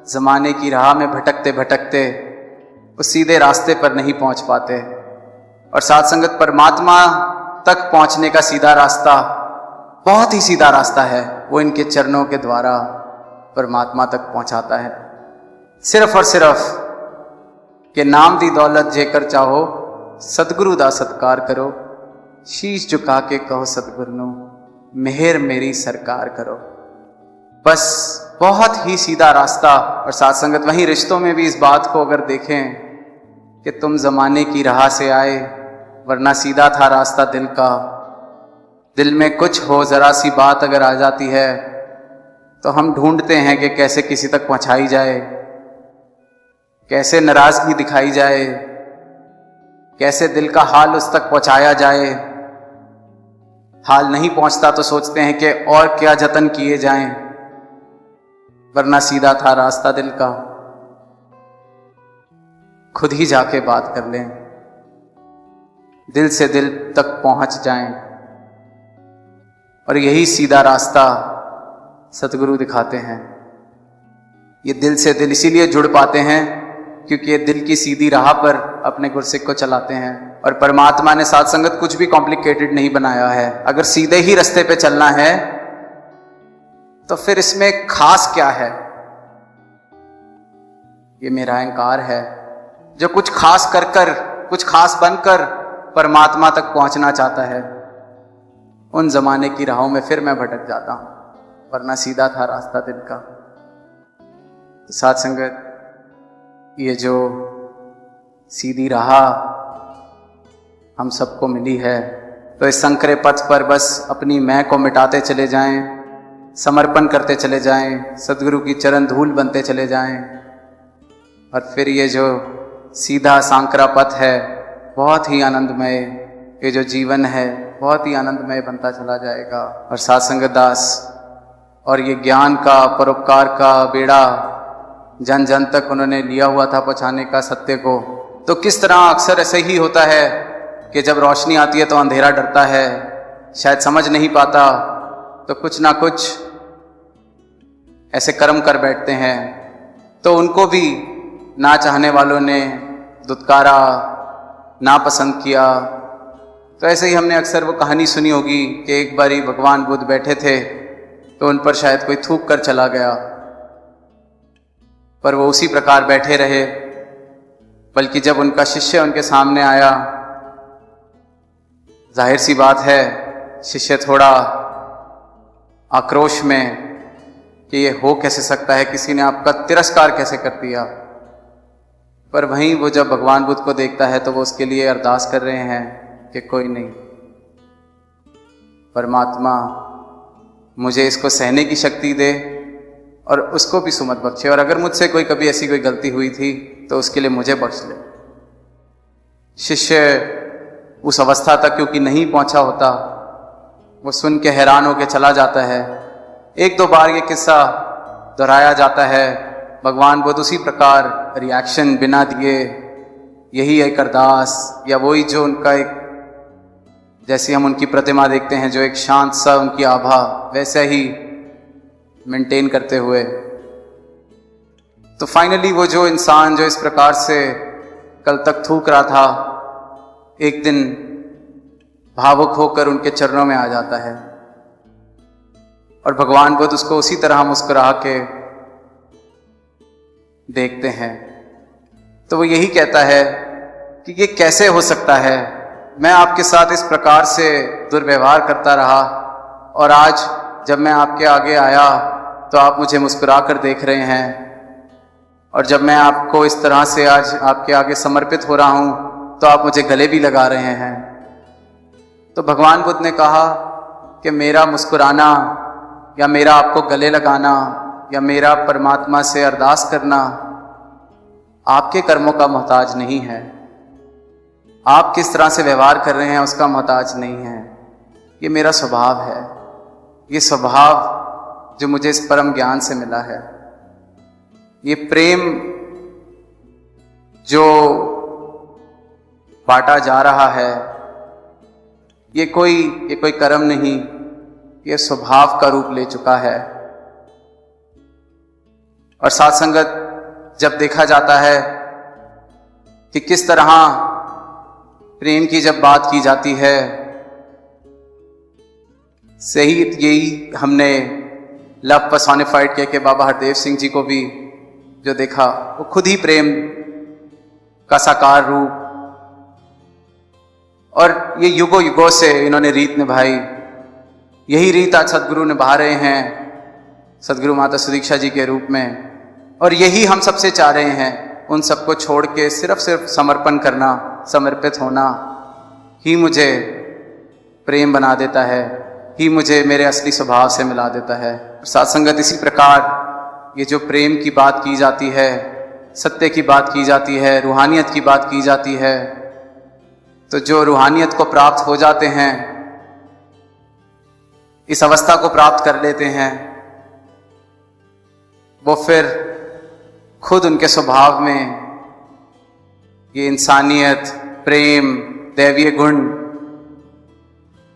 ज़माने की राह में भटकते भटकते उस सीधे रास्ते पर नहीं पहुंच पाते। और साथ संगत, परमात्मा तक पहुंचने का सीधा रास्ता बहुत ही सीधा रास्ता है, वो इनके चरणों के द्वारा परमात्मा तक पहुंचाता है। सिर्फ और सिर्फ कि नाम दी दौलत जेकर चाहो, सतगुरु दा सत्कार करो, शीश झुका के कहो सतगुरु नु मेहर मेरी सरकार करो। बस बहुत ही सीधा रास्ता। और साथ संगत, वहीं रिश्तों में भी इस बात को अगर देखें कि तुम जमाने की राह से आए वरना सीधा था रास्ता दिल का। दिल में कुछ हो, जरा सी बात अगर आ जाती है तो हम ढूंढते हैं कि कैसे किसी तक पहुंचाई जाए, कैसे नाराजगी दिखाई जाए, कैसे दिल का हाल उस तक पहुंचाया जाए। हाल नहीं पहुंचता तो सोचते हैं कि और क्या जतन किए जाएं, वरना सीधा था रास्ता दिल का। खुद ही जाके बात कर लें, दिल से दिल तक पहुंच जाएं। और यही सीधा रास्ता सतगुरु दिखाते हैं। ये दिल से दिल इसीलिए जुड़ पाते हैं क्योंकि ये दिल की सीधी राह पर अपने गुरसिक को चलाते हैं। और परमात्मा ने साथ संगत कुछ भी कॉम्प्लिकेटेड नहीं बनाया है। अगर सीधे ही रास्ते पे चलना है तो फिर इसमें खास क्या है? ये मेरा अहंकार है जो कुछ खास कर कर, कुछ खास बनकर परमात्मा तक पहुंचना चाहता है। उन जमाने की राहों में फिर मैं भटक जाता हूं, वरना सीधा था रास्ता दिल का। तो साथ संगत, ये जो सीधी राह हम सबको मिली है, तो इस संकरे पथ पर बस अपनी मैं को मिटाते चले जाएं, समर्पण करते चले जाएं, सदगुरु की चरण धूल बनते चले जाएं। और फिर ये जो सीधा सांकरा पथ है बहुत ही आनंदमय, ये जो जीवन है बहुत ही आनंदमय बनता चला जाएगा। और साथ संगत दास, और ये ज्ञान का, परोपकार का बेड़ा जन जन तक उन्होंने लिया हुआ था पहुंचाने का सत्य को। तो किस तरह अक्सर ऐसे ही होता है कि जब रोशनी आती है तो अंधेरा डरता है, शायद समझ नहीं पाता, तो कुछ ना कुछ ऐसे कर्म कर बैठते हैं। तो उनको भी ना चाहने वालों ने दुत्कारा, ना पसंद किया। तो ऐसे ही हमने अक्सर वो कहानी सुनी होगी कि एक बारी भगवान बुद्ध बैठे थे तो उन पर शायद कोई थूक कर चला गया, पर वो उसी प्रकार बैठे रहे। बल्कि जब उनका शिष्य उनके सामने आया, जाहिर सी बात है शिष्य थोड़ा आक्रोश में कि ये हो कैसे सकता है, किसी ने आपका तिरस्कार कैसे कर दिया। पर वहीं वो जब भगवान बुद्ध को देखता है तो वो उसके लिए अरदास कर रहे हैं कि कोई नहीं, परमात्मा मुझे इसको सहने की शक्ति दे और उसको भी सुमत बख्शे, और अगर मुझसे कोई कभी ऐसी कोई गलती हुई थी तो उसके लिए मुझे बख्श ले। शिष्य उस अवस्था तक क्योंकि नहीं पहुंचा होता, वो सुन के हैरान होकर चला जाता है। एक दो बार ये किस्सा दोहराया जाता है। भगवान बुद्ध उसी प्रकार रिएक्शन बिना दिए, यही एक अरदास या वही जो उनका एक, जैसे हम उनकी प्रतिमा देखते हैं जो एक शांत सा उनकी आभा, वैसे ही मेंटेन करते हुए, तो फाइनली वो जो इंसान जो इस प्रकार से कल तक थूक रहा था, एक दिन भावुक होकर उनके चरणों में आ जाता है और भगवान बुद्ध उसको उसी तरह मुस्कुरा के देखते हैं। तो वो यही कहता है कि ये कैसे हो सकता है, मैं आपके साथ इस प्रकार से दुर्व्यवहार करता रहा और आज जब मैं आपके आगे आया तो आप मुझे मुस्कुरा कर देख रहे हैं, और जब मैं आपको इस तरह से आज आपके आगे समर्पित हो रहा हूं तो आप मुझे गले भी लगा रहे हैं। तो भगवान बुद्ध ने कहा कि मेरा मुस्कुराना या मेरा आपको गले लगाना या मेरा परमात्मा से अरदास करना आपके कर्मों का मोहताज नहीं है, आप किस तरह से व्यवहार कर रहे हैं उसका मोहताज नहीं है। ये मेरा स्वभाव है, ये स्वभाव जो मुझे इस परम ज्ञान से मिला है, ये प्रेम जो बांटा जा रहा है, ये कोई कर्म नहीं, ये स्वभाव का रूप ले चुका है। और साथ संगत जब देखा जाता है कि किस तरह प्रेम की जब बात की जाती है, सही यही हमने लव पर्सोनिफाइड के बाबा हरदेव सिंह जी को भी जो देखा, वो खुद ही प्रेम का साकार रूप, और ये युगों युगों से इन्होंने रीत निभाई। यही रीत आज सदगुरु निभा रहे हैं, सदगुरु माता सुदीक्षा जी के रूप में, और यही हम सबसे चाह रहे हैं। उन सबको छोड़ के सिर्फ समर्पण करना, समर्पित होना ही मुझे प्रेम बना देता है, ही मुझे मेरे असली स्वभाव से मिला देता है। साथ संगत इसी प्रकार ये जो प्रेम की बात की जाती है, सत्य की बात की जाती है, रूहानियत की बात की जाती है, तो जो रूहानियत को प्राप्त हो जाते हैं, इस अवस्था को प्राप्त कर लेते हैं, वो फिर खुद उनके स्वभाव में ये इंसानियत, प्रेम, दैवीय गुण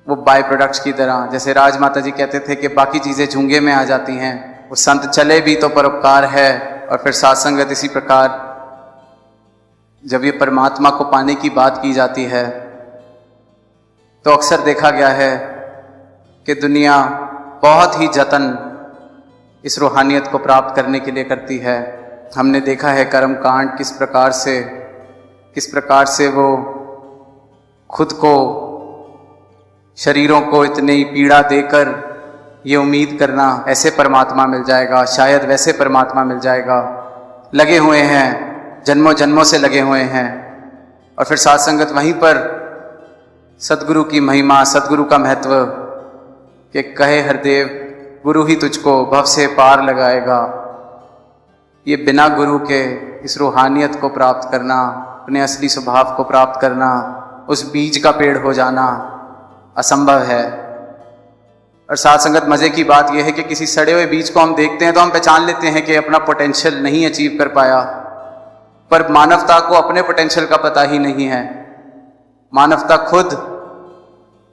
वो बाय प्रोडक्ट्स की तरह, जैसे राजमाता जी कहते थे कि बाकी चीजें झूंगे में आ जाती हैं, वो संत चले भी तो परोपकार है। और फिर साथ संगत इसी प्रकार जब ये परमात्मा को पाने की बात की जाती है, तो अक्सर देखा गया है कि दुनिया बहुत ही जतन इस रूहानियत को प्राप्त करने के लिए करती है। हमने देखा है कर्म कांड किस प्रकार से वो खुद को, शरीरों को इतनी पीड़ा देकर ये उम्मीद करना ऐसे परमात्मा मिल जाएगा, शायद वैसे परमात्मा मिल जाएगा, लगे हुए हैं, जन्मों जन्मों से लगे हुए हैं। और फिर साथ संगत वहीं पर सदगुरु की महिमा, सदगुरु का महत्व कि कहे हरदेव गुरु ही तुझको भव से पार लगाएगा। ये बिना गुरु के इस रूहानियत को प्राप्त करना, अपने असली स्वभाव को प्राप्त करना, उस बीज का पेड़ हो जाना असंभव है। और साथ संगत मजे की बात यह है कि किसी सड़े हुए बीज को हम देखते हैं तो हम पहचान लेते हैं कि अपना पोटेंशियल नहीं अचीव कर पाया, पर मानवता को अपने पोटेंशियल का पता ही नहीं है। मानवता खुद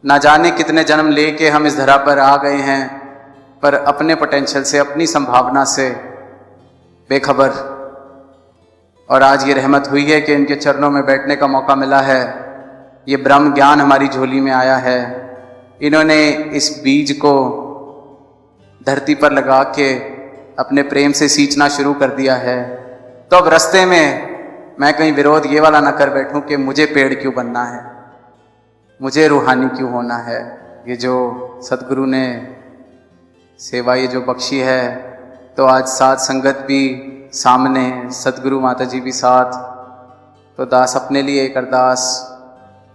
ना जाने कितने जन्म लेके हम इस धरा पर आ गए हैं, पर अपने पोटेंशियल से, अपनी संभावना से बेखबर। और आज ये रहमत हुई है कि इनके चरणों में बैठने का मौका मिला है, ये ब्रह्म ज्ञान हमारी झोली में आया है। इन्होंने इस बीज को धरती पर लगा के अपने प्रेम से सींचना शुरू कर दिया है। तो अब रास्ते में मैं कहीं विरोध ये वाला ना कर बैठूं कि मुझे पेड़ क्यों बनना है, मुझे रूहानी क्यों होना है। ये जो सदगुरु ने सेवा ये जो बख्शी है, तो आज साथ संगत भी सामने, सदगुरु माता जी भी साथ, तो दास अपने लिए एक अरदास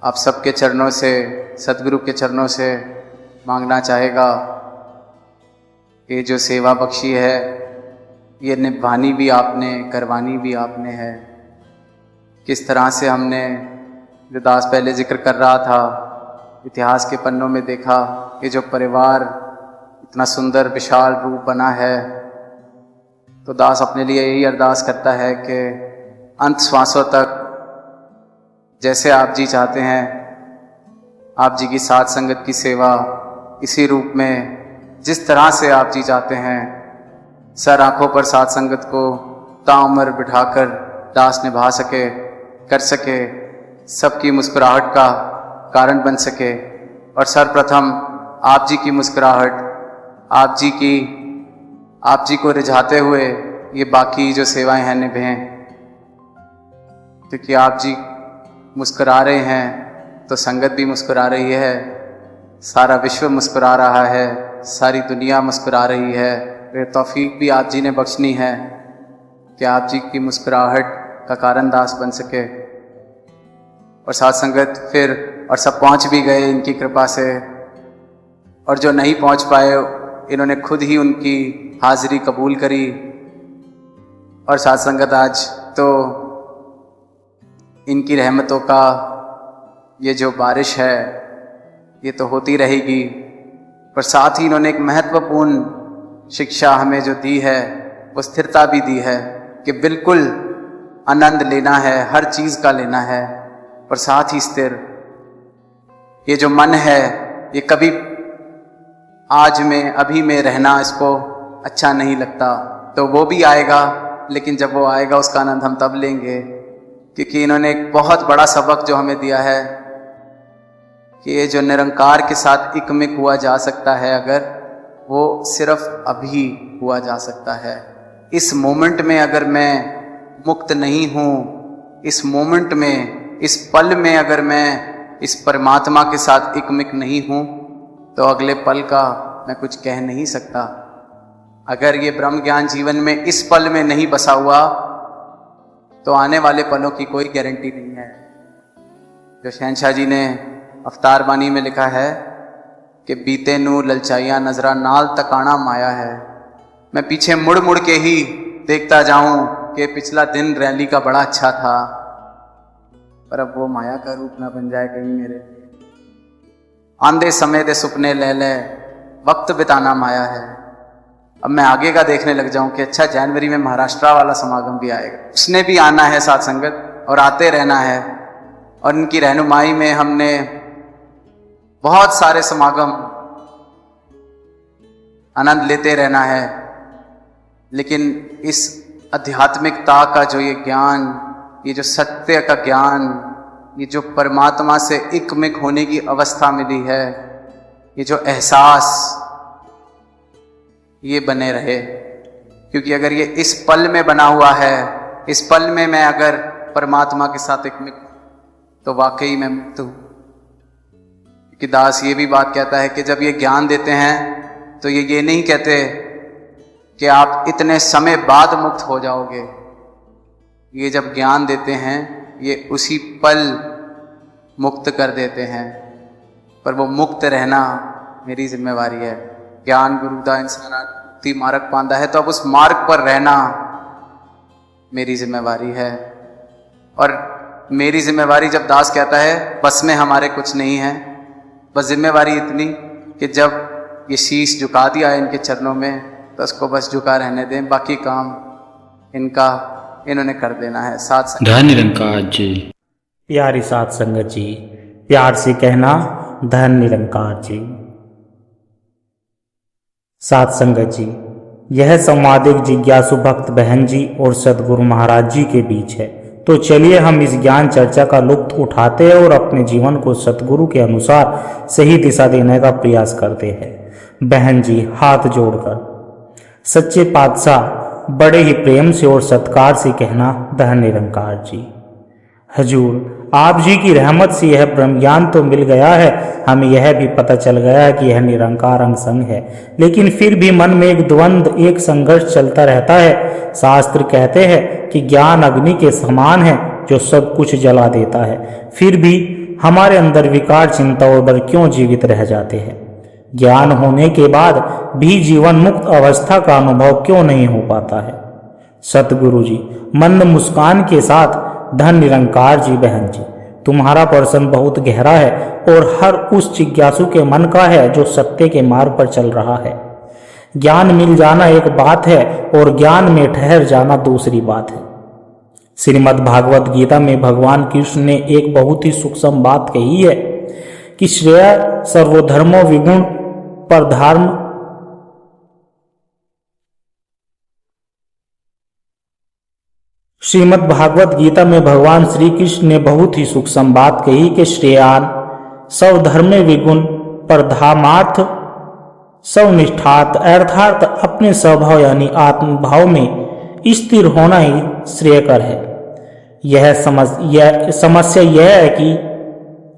आप सबके चरणों से, सदगुरु के चरणों से मांगना चाहेगा। ये जो सेवा बख्शी है, ये निभानी भी आपने, करवानी भी आपने है। किस तरह से हमने जो दास पहले जिक्र कर रहा था, इतिहास के पन्नों में देखा कि जो परिवार इतना सुंदर विशाल रूप बना है, तो दास अपने लिए यही अरदास करता है कि अंत श्वासों तक जैसे आप जी चाहते हैं, आप जी की साथ संगत की सेवा इसी रूप में जिस तरह से आप जी चाहते हैं, सर आंखों पर साथ संगत को ताउम्र बिठाकर दास निभा सके, कर सके, सबकी मुस्कुराहट का कारण बन सके। और सर्वप्रथम आप जी की मुस्कुराहट, आप जी को रिझाते हुए ये बाकी जो सेवाएं हैं निभें, क्योंकि आप जी मुस्कुरा रहे हैं तो संगत भी मुस्कुरा रही है, सारा विश्व मुस्कुरा रहा है, सारी दुनिया मुस्कुरा रही है। ये तौफीक भी आप जी ने बख्शनी है कि आप जी की मुस्कुराहट का कारण दास बन सके। और साथ संगत फिर और सब पहुंच भी गए इनकी कृपा से, और जो नहीं पहुंच पाए इन्होंने खुद ही उनकी हाजिरी कबूल करी। और साथ संगत आज तो इनकी रहमतों का ये जो बारिश है ये तो होती रहेगी, पर साथ ही इन्होंने एक महत्वपूर्ण शिक्षा हमें जो दी है वो स्थिरता भी दी है कि बिल्कुल आनंद लेना है, हर चीज़ का लेना है, पर साथ ही स्थिर। ये जो मन है ये कभी आज में अभी में रहना इसको अच्छा नहीं लगता, तो वो भी आएगा, लेकिन जब वो आएगा उसका आनंद हम तब लेंगे। क्योंकि इन्होंने एक बहुत बड़ा सबक जो हमें दिया है कि ये जो निरंकार के साथ इकमिक हुआ जा सकता है, अगर वो सिर्फ अभी हुआ जा सकता है। इस मोमेंट में अगर मैं मुक्त नहीं हूँ, इस मोमेंट में, इस पल में अगर मैं इस परमात्मा के साथ इकमिक नहीं हूँ, तो अगले पल का मैं कुछ कह नहीं सकता। अगर ये ब्रह्म ज्ञान जीवन में इस पल में नहीं बसा हुआ, तो आने वाले पलों की कोई गारंटी नहीं है। जो शहनशाह जी ने अवतार बानी में लिखा है कि बीते नू ललचाइया नजरा नाल तकाना माया है। मैं पीछे मुड़ मुड़ के ही देखता जाऊं कि पिछला दिन रैली का बड़ा अच्छा था, पर अब वो माया का रूप ना बन जाए कहीं मेरे। आंधे समय दे सुपने ले ले, वक्त बिताना माया है। अब मैं आगे का देखने लग जाऊं कि अच्छा जनवरी में महाराष्ट्र वाला समागम भी आएगा, उसने भी आना है साथ संगत, और आते रहना है। और इनकी रहनुमाई में हमने बहुत सारे समागम आनंद लेते रहना है। लेकिन इस आध्यात्मिकता का जो ये ज्ञान, ये जो सत्य का ज्ञान, ये जो परमात्मा से इकमिक होने की अवस्था मिली है, ये जो एहसास, ये बने रहे। क्योंकि अगर ये इस पल में बना हुआ है, इस पल में मैं अगर परमात्मा के साथ इकमिक, तो वाकई मैं मुक्त हूँ। क्योंकि दास ये भी बात कहता है कि जब ये ज्ञान देते हैं तो ये नहीं कहते कि आप इतने समय बाद मुक्त हो जाओगे। ये जब ज्ञान देते हैं ये उसी पल मुक्त कर देते हैं, पर वो मुक्त रहना मेरी जिम्मेवारी है। ज्ञान गुरु दा इंसान मुक्ति मार्ग पांदा है, तो अब उस मार्ग पर रहना मेरी जिम्मेवारी है। और मेरी जिम्मेवारी, जब दास कहता है बस में हमारे कुछ नहीं है, बस जिम्मेवारी इतनी कि जब ये शीश झुका दिया इनके चरणों में, तो उसको बस झुका रहने दें, बाकी काम इनका इन्होंने कर देना है। साथ धन निरंकार जी। प्यारी साथ संगत जी, प्यार से कहना धन निरंकार जी। साथ संगत जी, यह संवाद एक जिज्ञासु भक्त बहन जी और सदगुरु महाराज जी के बीच है। तो चलिए हम इस ज्ञान चर्चा का लुत्फ उठाते हैं और अपने जीवन को सतगुरु के अनुसार सही दिशा देने का प्रयास करते हैं। बहन जी हाथ जोड़कर सच्चे पातशाह बड़े ही प्रेम से और सत्कार से कहना धन निरंकार जी। हजूर आप जी की रहमत से यह ब्रह्म ज्ञान तो मिल गया है, हमें यह भी पता चल गया है कि यह निरंकार अंग संग है, लेकिन फिर भी मन में एक द्वंद्व, एक संघर्ष चलता रहता है। शास्त्र कहते हैं कि ज्ञान अग्नि के समान है जो सब कुछ जला देता है, फिर भी हमारे अंदर विकार, चिंता और डर क्यों जीवित रह जाते हैं? ज्ञान होने के बाद भी जीवन मुक्त अवस्था का अनुभव क्यों नहीं हो पाता है? सतगुरु जी मंद मुस्कान के साथ धन निरंकार जी बहन जी तुम्हारा प्रश्न बहुत गहरा है और हर उस जिज्ञासु के मन का है जो सत्य के मार्ग पर चल रहा है। ज्ञान मिल जाना एक बात है और ज्ञान में ठहर जाना दूसरी बात है। श्रीमद् भागवत गीता में भगवान कृष्ण ने एक बहुत ही सूक्ष्म बात कही है कि श्रेय सर्वधर्मो विगुण पर धर्म श्रीमद् भागवत गीता में भगवान श्री कृष्ण ने बहुत ही सूक्ष्म बात कही कि श्रेयान सर्वधर्मे विगुण पर धामार्थ स्वनिष्ठात अर्थात अपने स्वभाव यानी आत्मभाव में स्थिर होना ही श्रेयकर है। यह समस्या यह है कि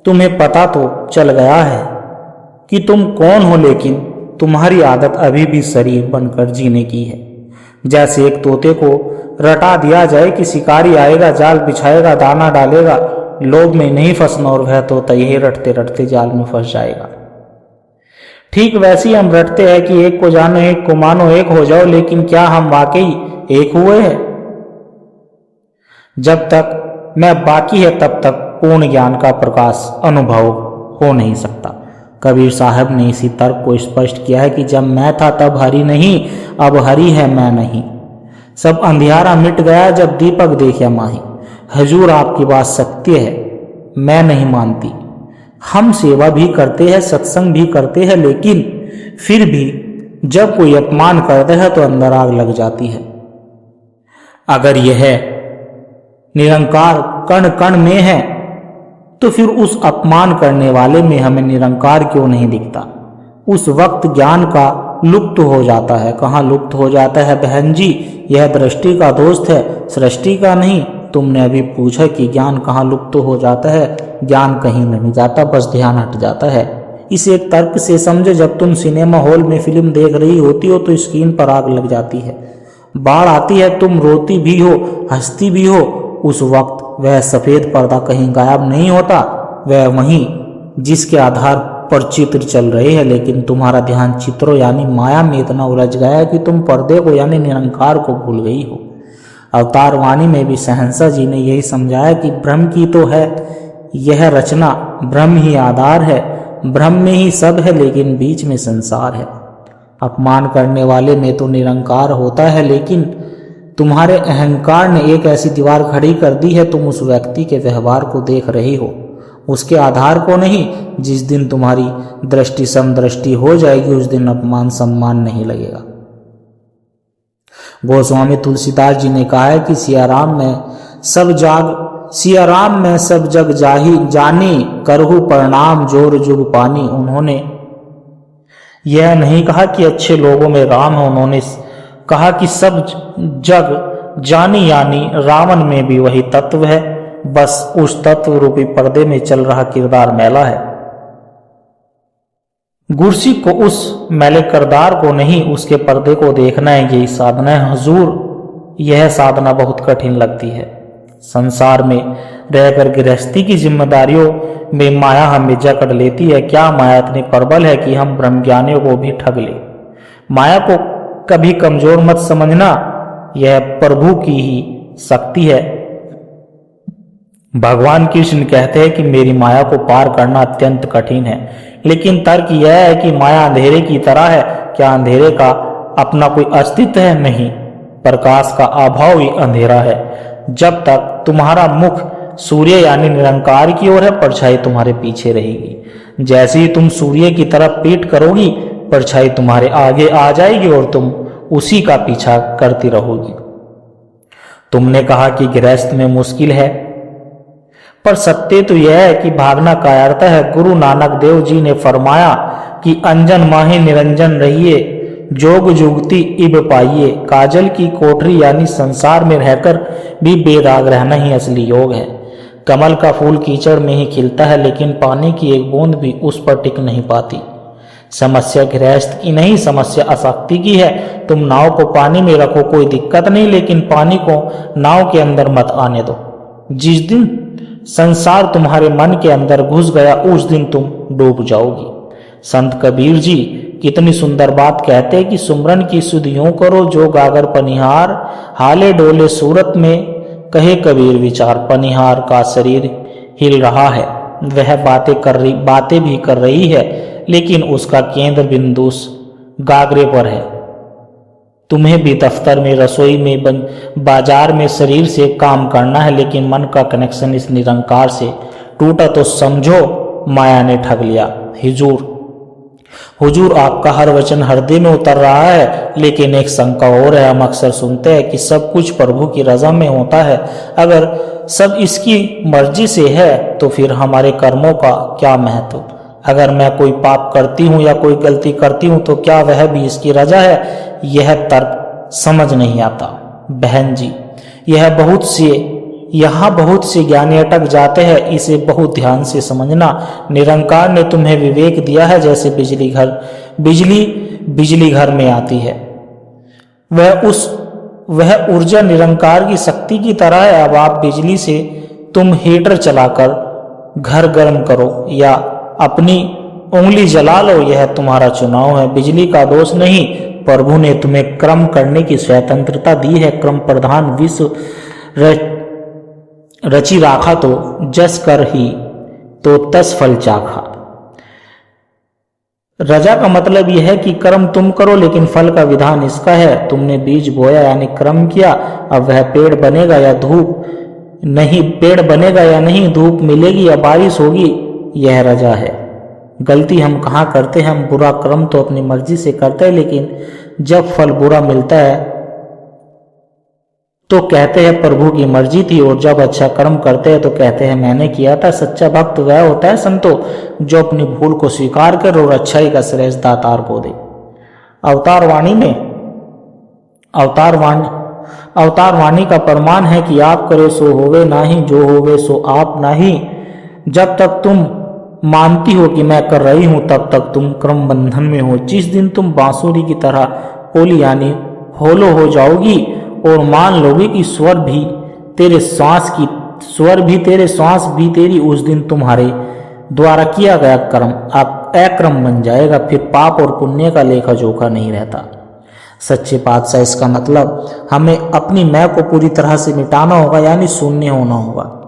तुम्हें पता तो चल गया है कि तुम कौन हो, लेकिन तुम्हारी आदत अभी भी शरीर बनकर जीने की है। जैसे एक तोते को रटा दिया जाए कि शिकारी आएगा, जाल बिछाएगा, दाना डालेगा, लोभ में नहीं फंसना और वह तोता यही रटते रटते जाल में फंस जाएगा। ठीक वैसे ही हम रटते हैं कि एक को जानो, एक को मानो, एक हो जाओ, लेकिन क्या हम वाकई एक हुए हैं? जब तक मैं बाकी है तब तक पूर्ण ज्ञान का प्रकाश अनुभव हो नहीं सकता। कबीर साहब ने इसी तर्क को स्पष्ट किया है कि जब मैं था तब हरि नहीं, अब हरि है मैं नहीं। सब अंधियारा मिट गया जब दीपक देखा माही। हजूर आपकी बात सत्य है, मैं नहीं मानती। हम सेवा भी करते हैं, सत्संग भी करते हैं, लेकिन फिर भी जब कोई अपमान करता है तो अंदर आग लग जाती है। अगर यह निरंकार कण कण में है तो फिर उस अपमान करने वाले में हमें निरंकार क्यों नहीं दिखता? उस वक्त ज्ञान का लुप्त हो जाता है। कहाँ लुप्त हो जाता है बहन जी? यह दृष्टि का दोस्त है, सृष्टि का नहीं। तुमने अभी पूछा कि ज्ञान कहाँ लुप्त हो जाता है। ज्ञान कहीं नहीं जाता, बस ध्यान हट जाता है। इसे एक तर्क से समझे, जब तुम सिनेमा हॉल में फिल्म देख रही होती हो तो स्क्रीन पर आग लग जाती है, बाढ़ आती है, तुम रोती भी हो, हंसती भी हो। उस वक्त वह सफेद पर्दा कहीं गायब नहीं होता, वह वहीं जिसके आधार पर चित्र चल रहे हैं, लेकिन तुम्हारा ध्यान चित्रों यानी माया में इतना उलझ गया है कि तुम पर्दे को यानी निरंकार को भूल गई हो। अवतार वाणी में भी सहंसा जी ने यही समझाया कि ब्रह्म की तो है यह रचना, ब्रह्म ही आधार है, ब्रह्म में ही सब है, लेकिन बीच में संसार है। अपमान करने वाले में तो निरंकार होता है, लेकिन तुम्हारे अहंकार ने एक ऐसी दीवार खड़ी कर दी है, तुम उस व्यक्ति के व्यवहार को देख रही हो, उसके आधार को नहीं। जिस दिन तुम्हारी दृष्टि समदृष्टि हो जाएगी उस दिन अपमान सम्मान नहीं लगेगा। गोस्वामी तुलसीदास जी ने कहा है कि सियाराम में सब जग जानी, करहु प्रणाम जोर जुग पानी। उन्होंने यह नहीं कहा कि अच्छे लोगों में राम है, उन्होंने कहा कि सब जग जानी यानी रावण में भी वही तत्व है, बस उस तत्व रूपी पर्दे में चल रहा किरदार मैला है। गुरसी को उस मैले किरदार को नहीं, उसके पर्दे को देखना है, यही साधना है। हुजूर, यह साधना बहुत कठिन लगती है। संसार में रहकर गृहस्थी की जिम्मेदारियों में माया हमें जकड़ लेती है। क्या माया इतनी प्रबल है कि हम ब्रह्मज्ञानियों को भी ठग ले? माया को कभी कमजोर मत समझना, यह प्रभु की ही शक्ति है। भगवान कृष्ण कहते हैं कि मेरी माया को पार करना अत्यंत कठिन है, लेकिन तर्क यह है कि माया अंधेरे की तरह है। क्या अंधेरे का अपना कोई अस्तित्व है? नहीं, प्रकाश का अभाव ही अंधेरा है। जब तक तुम्हारा मुख सूर्य यानी निरंकार की ओर है, परछाई तुम्हारे पीछे रहेगी। जैसे ही तुम सूर्य की तरफ पीठ करोगी, परछाई तुम्हारे आगे आ जाएगी और तुम उसी का पीछा करती रहोगी। तुमने कहा कि गृहस्थ में मुश्किल है, पर सत्य तो यह है कि भागना कायरता है। गुरु नानक देव जी ने फरमाया कि अंजन माहे निरंजन रहिए, जोग जुगती इब पाइए। काजल की कोठरी यानी संसार में रहकर भी बेदाग रहना ही असली योग है। कमल का फूल कीचड़ में ही खिलता है, लेकिन पानी की एक बूंद भी उस पर टिक नहीं पाती। समस्या गृहस्थ की नहीं, समस्या आसक्ति की है। तुम नाव को पानी में रखो, कोई दिक्कत नहीं, लेकिन पानी को नाव के अंदर मत आने दो। जिस दिन संसार तुम्हारे मन के अंदर घुस गया, उस दिन तुम डूब जाओगी। संत कबीर जी कितनी सुंदर बात कहते हैं कि सुमरन की सुध यूं करो जो गागर पनिहार, हाले डोले सूरत में कहे कबीर विचार। पनिहार का शरीर हिल रहा है। वह बातें भी कर रही है, लेकिन उसका केंद्र बिंदु गागरे पर है। तुम्हें भी दफ्तर में, रसोई में, बाजार में शरीर से काम करना है, लेकिन मन का कनेक्शन इस निरंकार से टूटा तो समझो माया ने ठग लिया। हुजूर आपका हर वचन हृदय में उतर रहा है, लेकिन एक शंका और है। हम अक्सर सुनते हैं कि सब कुछ प्रभु की रजा में होता है। अगर सब इसकी मर्जी से है तो फिर हमारे कर्मों का क्या महत्व? अगर मैं कोई पाप करती हूँ या कोई गलती करती हूँ तो क्या वह भी इसकी रजा है? यह तर्क समझ नहीं आता। बहन जी, यहाँ बहुत से ज्ञानी अटक जाते हैं। इसे बहुत ध्यान से समझना। निरंकार ने तुम्हें विवेक दिया है, जैसे बिजली घर में आती है। वह ऊर्जा निरंकार की शक्ति की तरह है। अब आप बिजली से तुम हीटर चलाकर घर गर्म करो या अपनी उंगली जला लो, यह तुम्हारा चुनाव है। बिजली का दोष नहीं। प्रभु ने तुम्हें कर्म करने की स्वतंत्रता दी है। क्रम प्रधान विश्व रची राखा तो जस कर ही तो तस फल चाखा। रजा का मतलब यह है कि कर्म तुम करो, लेकिन फल का विधान इसका है। तुमने बीज बोया यानी कर्म किया, अब वह पेड़ बनेगा या नहीं, धूप मिलेगी या बारिश होगी, यह रजा है। गलती हम कहाँ करते हैं? हम बुरा कर्म तो अपनी मर्जी से करते हैं, लेकिन जब फल बुरा मिलता है तो कहते हैं प्रभु की मर्जी थी, और जब अच्छा कर्म करते हैं तो कहते हैं मैंने किया था। सच्चा भक्त वह होता है संतो जो अपनी भूल को स्वीकार कर और अच्छाई का श्रेष्ठ दातार को दे। अवतार वाणी का प्रमाण है कि आप करे सो होवे नाही, जो होवे सो आप नहीं। जब तक तुम मानती हो कि मैं कर रही हूं, तब तक तुम क्रम बंधन में हो। जिस दिन तुम बांसुरी की तरह होली यानी होलो हो जाओगी और मान लोगे कि स्वर भी तेरे श्वास भी तेरी, उस दिन तुम्हारे द्वारा किया गया कर्म अक्रम बन जाएगा। फिर पाप और पुण्य का लेखा जोखा नहीं रहता। सच्चे पातशाह, इसका मतलब हमें अपनी मैं को पूरी तरह से मिटाना होगा, यानी शून्य होना होगा।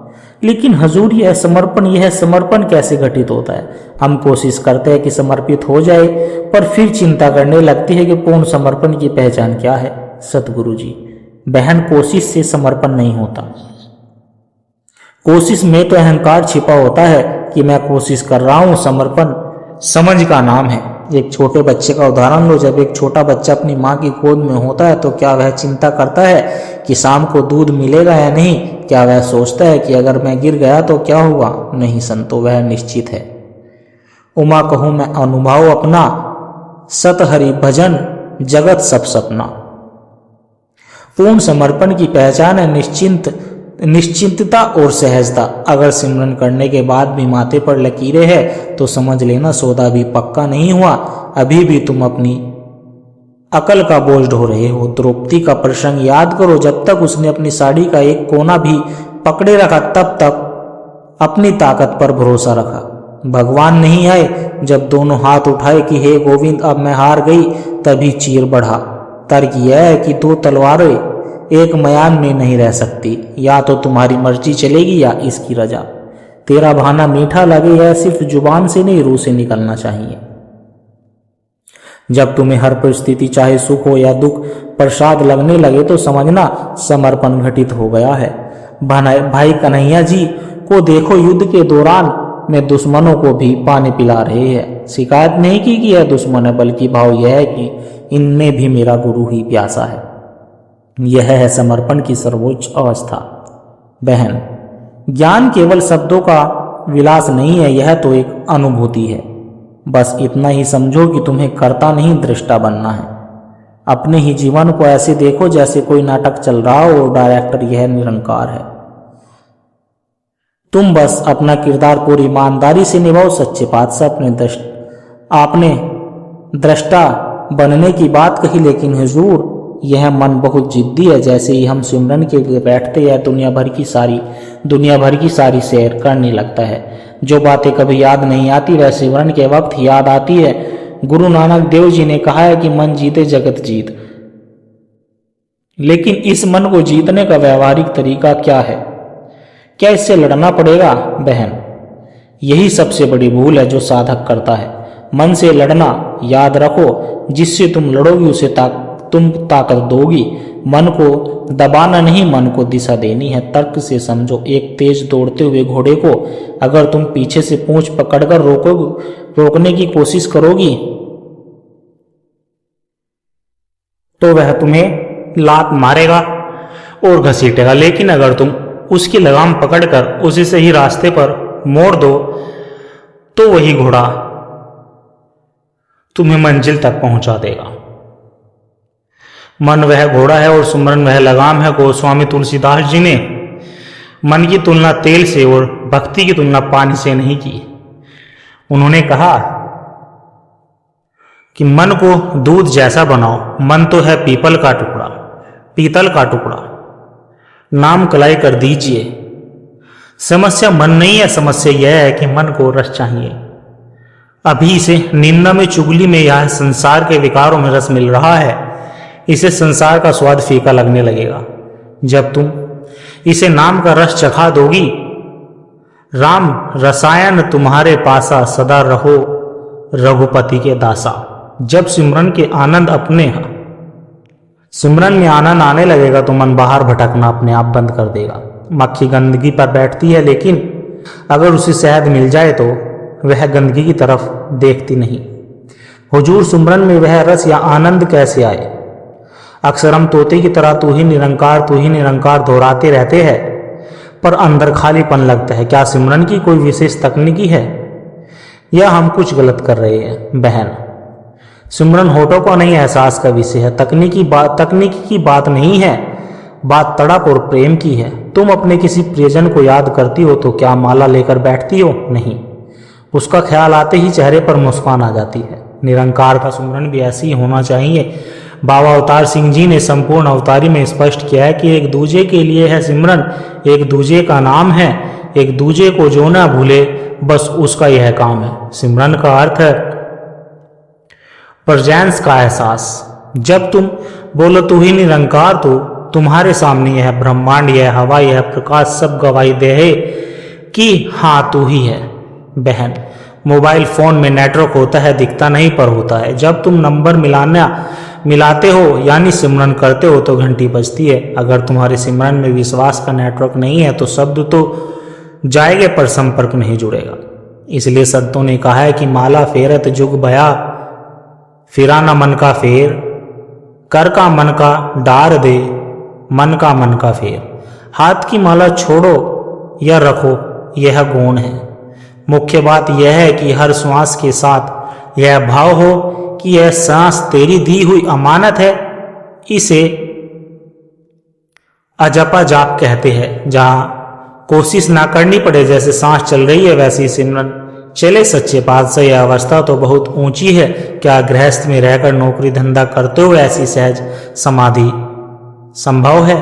लेकिन हजूर, यह समर्पण कैसे घटित होता है? हम कोशिश करते हैं कि समर्पित हो जाए, पर फिर चिंता करने लगती है कि पूर्ण समर्पण की पहचान क्या है। सतगुरु जी, बहन, कोशिश से समर्पण नहीं होता। कोशिश में तो अहंकार छिपा होता है कि मैं कोशिश कर रहा हूं। समर्पण समझ का नाम है। एक छोटे बच्चे का उदाहरण लो। जब एक छोटा बच्चा अपनी माँ की गोद में होता है तो क्या वह चिंता करता है कि शाम को दूध मिलेगा या नहीं? क्या वह सोचता है कि अगर मैं गिर गया तो क्या होगा? नहीं संतो, वह निश्चित है। उमा कहूं मैं अनुभव अपना, सत हरि भजन जगत सब सपना। पूर्ण समर्पण की पहचान है निश्चिंतता और सहजता। अगर सिमरन करने के बाद भी माथे पर लकीरें हैं तो समझ लेना सौदा भी पक्का नहीं हुआ। अभी भी तुम अपनी अकल का बोझ ढो रहे हो। द्रौपदी का प्रसंग याद करो। जब तक उसने अपनी साड़ी का एक कोना भी पकड़े रखा, तब तक अपनी ताकत पर भरोसा रखा। भगवान नहीं आए। जब दोनों हाथ उठाए कि हे गोविंद, अब मैं हार गई, तभी चीर बढ़ा। तर्क यह है कि दो तलवारें एक मयान में नहीं रह सकती। या तो तुम्हारी मर्जी चलेगी या इसकी रजा। तेरा बहाना मीठा लगे, यह सिर्फ जुबान से नहीं, रूह से निकलना चाहिए। जब तुम्हें हर परिस्थिति, चाहे सुख हो या दुख, प्रसाद लगने लगे तो समझना समर्पण घटित हो गया है। भाई कन्हैया जी को देखो, युद्ध के दौरान में दुश्मनों को भी पानी पिला रहे हैं। शिकायत नहीं की कि यह दुश्मन है, बल्कि भाव यह है कि इनमें भी मेरा गुरु ही प्यासा है। यह है समर्पण की सर्वोच्च अवस्था। बहन, ज्ञान केवल शब्दों का विलास नहीं है, यह तो एक अनुभूति है। बस इतना ही समझो कि तुम्हें कर्ता नहीं दृष्टा बनना है। अपने ही जीवन को ऐसे देखो जैसे कोई नाटक चल रहा हो और डायरेक्टर यह निरंकार है। तुम बस अपना किरदार पूरी ईमानदारी से निभाओ। सच्चे पातशाह, आपने दृष्टा बनने की बात कही, लेकिन हुजूर यह मन बहुत जिद्दी है। जैसे ही हम सिमरन के लिए बैठते हैं, दुनिया भर की सारी सैर करने लगता है। जो बातें कभी याद नहीं आती वह सिमरन के वक्त याद आती है। गुरु नानक देव जी ने कहा है कि मन जीते जगत जीत। लेकिन इस मन को जीतने का व्यवहारिक तरीका क्या है? क्या इससे लड़ना पड़ेगा? बहन, यही सबसे बड़ी भूल है जो साधक करता है। मन से लड़ना, याद रखो, जिससे तुम लड़ोगी उसे तुम ताकत दोगी। मन को दबाना नहीं, मन को दिशा देनी है। तर्क से समझो, एक तेज दौड़ते हुए घोड़े को अगर तुम पीछे से पूंछ पकड़कर रोकने की कोशिश करोगी तो वह तुम्हें लात मारेगा और घसीटेगा, लेकिन अगर तुम उसकी लगाम पकड़कर उसे सही रास्ते पर मोड़ दो तो वही घोड़ा तुम्हें मंजिल तक पहुंचा देगा। मन वह घोड़ा है और सुमरन वह लगाम है। गोस्वामी तुलसीदास जी ने मन की तुलना तेल से और भक्ति की तुलना पानी से नहीं की। उन्होंने कहा कि मन को दूध जैसा बनाओ। मन तो है पीतल का टुकड़ा, नाम कलाई कर दीजिए। समस्या मन नहीं है, समस्या यह है कि मन को रस चाहिए। अभी इसे निंदा में, चुगली में या संसार के विकारों में रस मिल रहा है, इसे संसार का स्वाद फीका लगने लगेगा। जब तुम इसे नाम का रस चखा दोगी, राम रसायन तुम्हारे पासा, सदा रहो रघुपति के दासा। जब सिमरन में आनंद आने लगेगा तो मन बाहर भटकना अपने आप बंद कर देगा। मक्खी गंदगी पर बैठती है, लेकिन अगर उसे शहद मिल जाए तो वह गंदगी की तरफ देखती नहीं। हुजूर, सुमरन में वह रस या आनंद कैसे आए? अक्सर हम तोते की तरह तू ही निरंकार दोहराते रहते हैं, पर अंदर खालीपन लगता है। क्या सिमरन की कोई विशेष तकनीकी है या हम कुछ गलत कर रहे हैं? बहन, सिमरन होठों का नहीं, एहसास का विषय है। तकनीकी की बात नहीं है, बात तड़प और प्रेम की है। तुम अपने किसी प्रियजन को याद करती हो तो क्या माला लेकर बैठती हो? नहीं, उसका ख्याल आते ही चेहरे पर मुस्कान आ जाती है। निरंकार का सुमरन भी ऐसे ही होना चाहिए। बाबा अवतार सिंह जी ने संपूर्ण अवतारी में स्पष्ट किया है कि एक दूजे के लिए है सिमरन, एक दूजे का नाम है, एक दूजे को जो ना भूले, बस उसका यह काम है। सिमरन का अर्थ है प्रेजेंस का एहसास। जब तुम बोलो तू ही निरंकार, तो तुम्हारे सामने यह ब्रह्मांड, यह हवा, यह प्रकाश सब गवाही दे है कि हाँ तू ही है। बहन, मोबाइल फोन में नेटवर्क होता है, दिखता नहीं पर होता है। जब तुम नंबर मिलाते हो यानी सिमरन करते हो तो घंटी बजती है। अगर तुम्हारे सिमरन में विश्वास का नेटवर्क नहीं है तो शब्द तो जाएंगे पर संपर्क नहीं जुड़ेगा। इसलिए संतों ने कहा है कि माला फेरत जुग भया, फिरा न मन का फेर, कर का मन का डार दे, मन का फेर। हाथ की माला छोड़ो या रखो, यह गुण है। मुख्य बात यह है कि हर श्वास के साथ यह भाव हो कि यह सांस तेरी दी हुई अमानत है। इसे अजपा जाप कहते हैं, जहां कोशिश ना करनी पड़े। जैसे सांस चल रही है वैसे ही सिमरन चले। सच्चे पातशाह, यह अवस्था तो बहुत ऊंची है। क्या गृहस्थ में रहकर नौकरी धंधा करते हुए ऐसी सहज समाधि संभव है?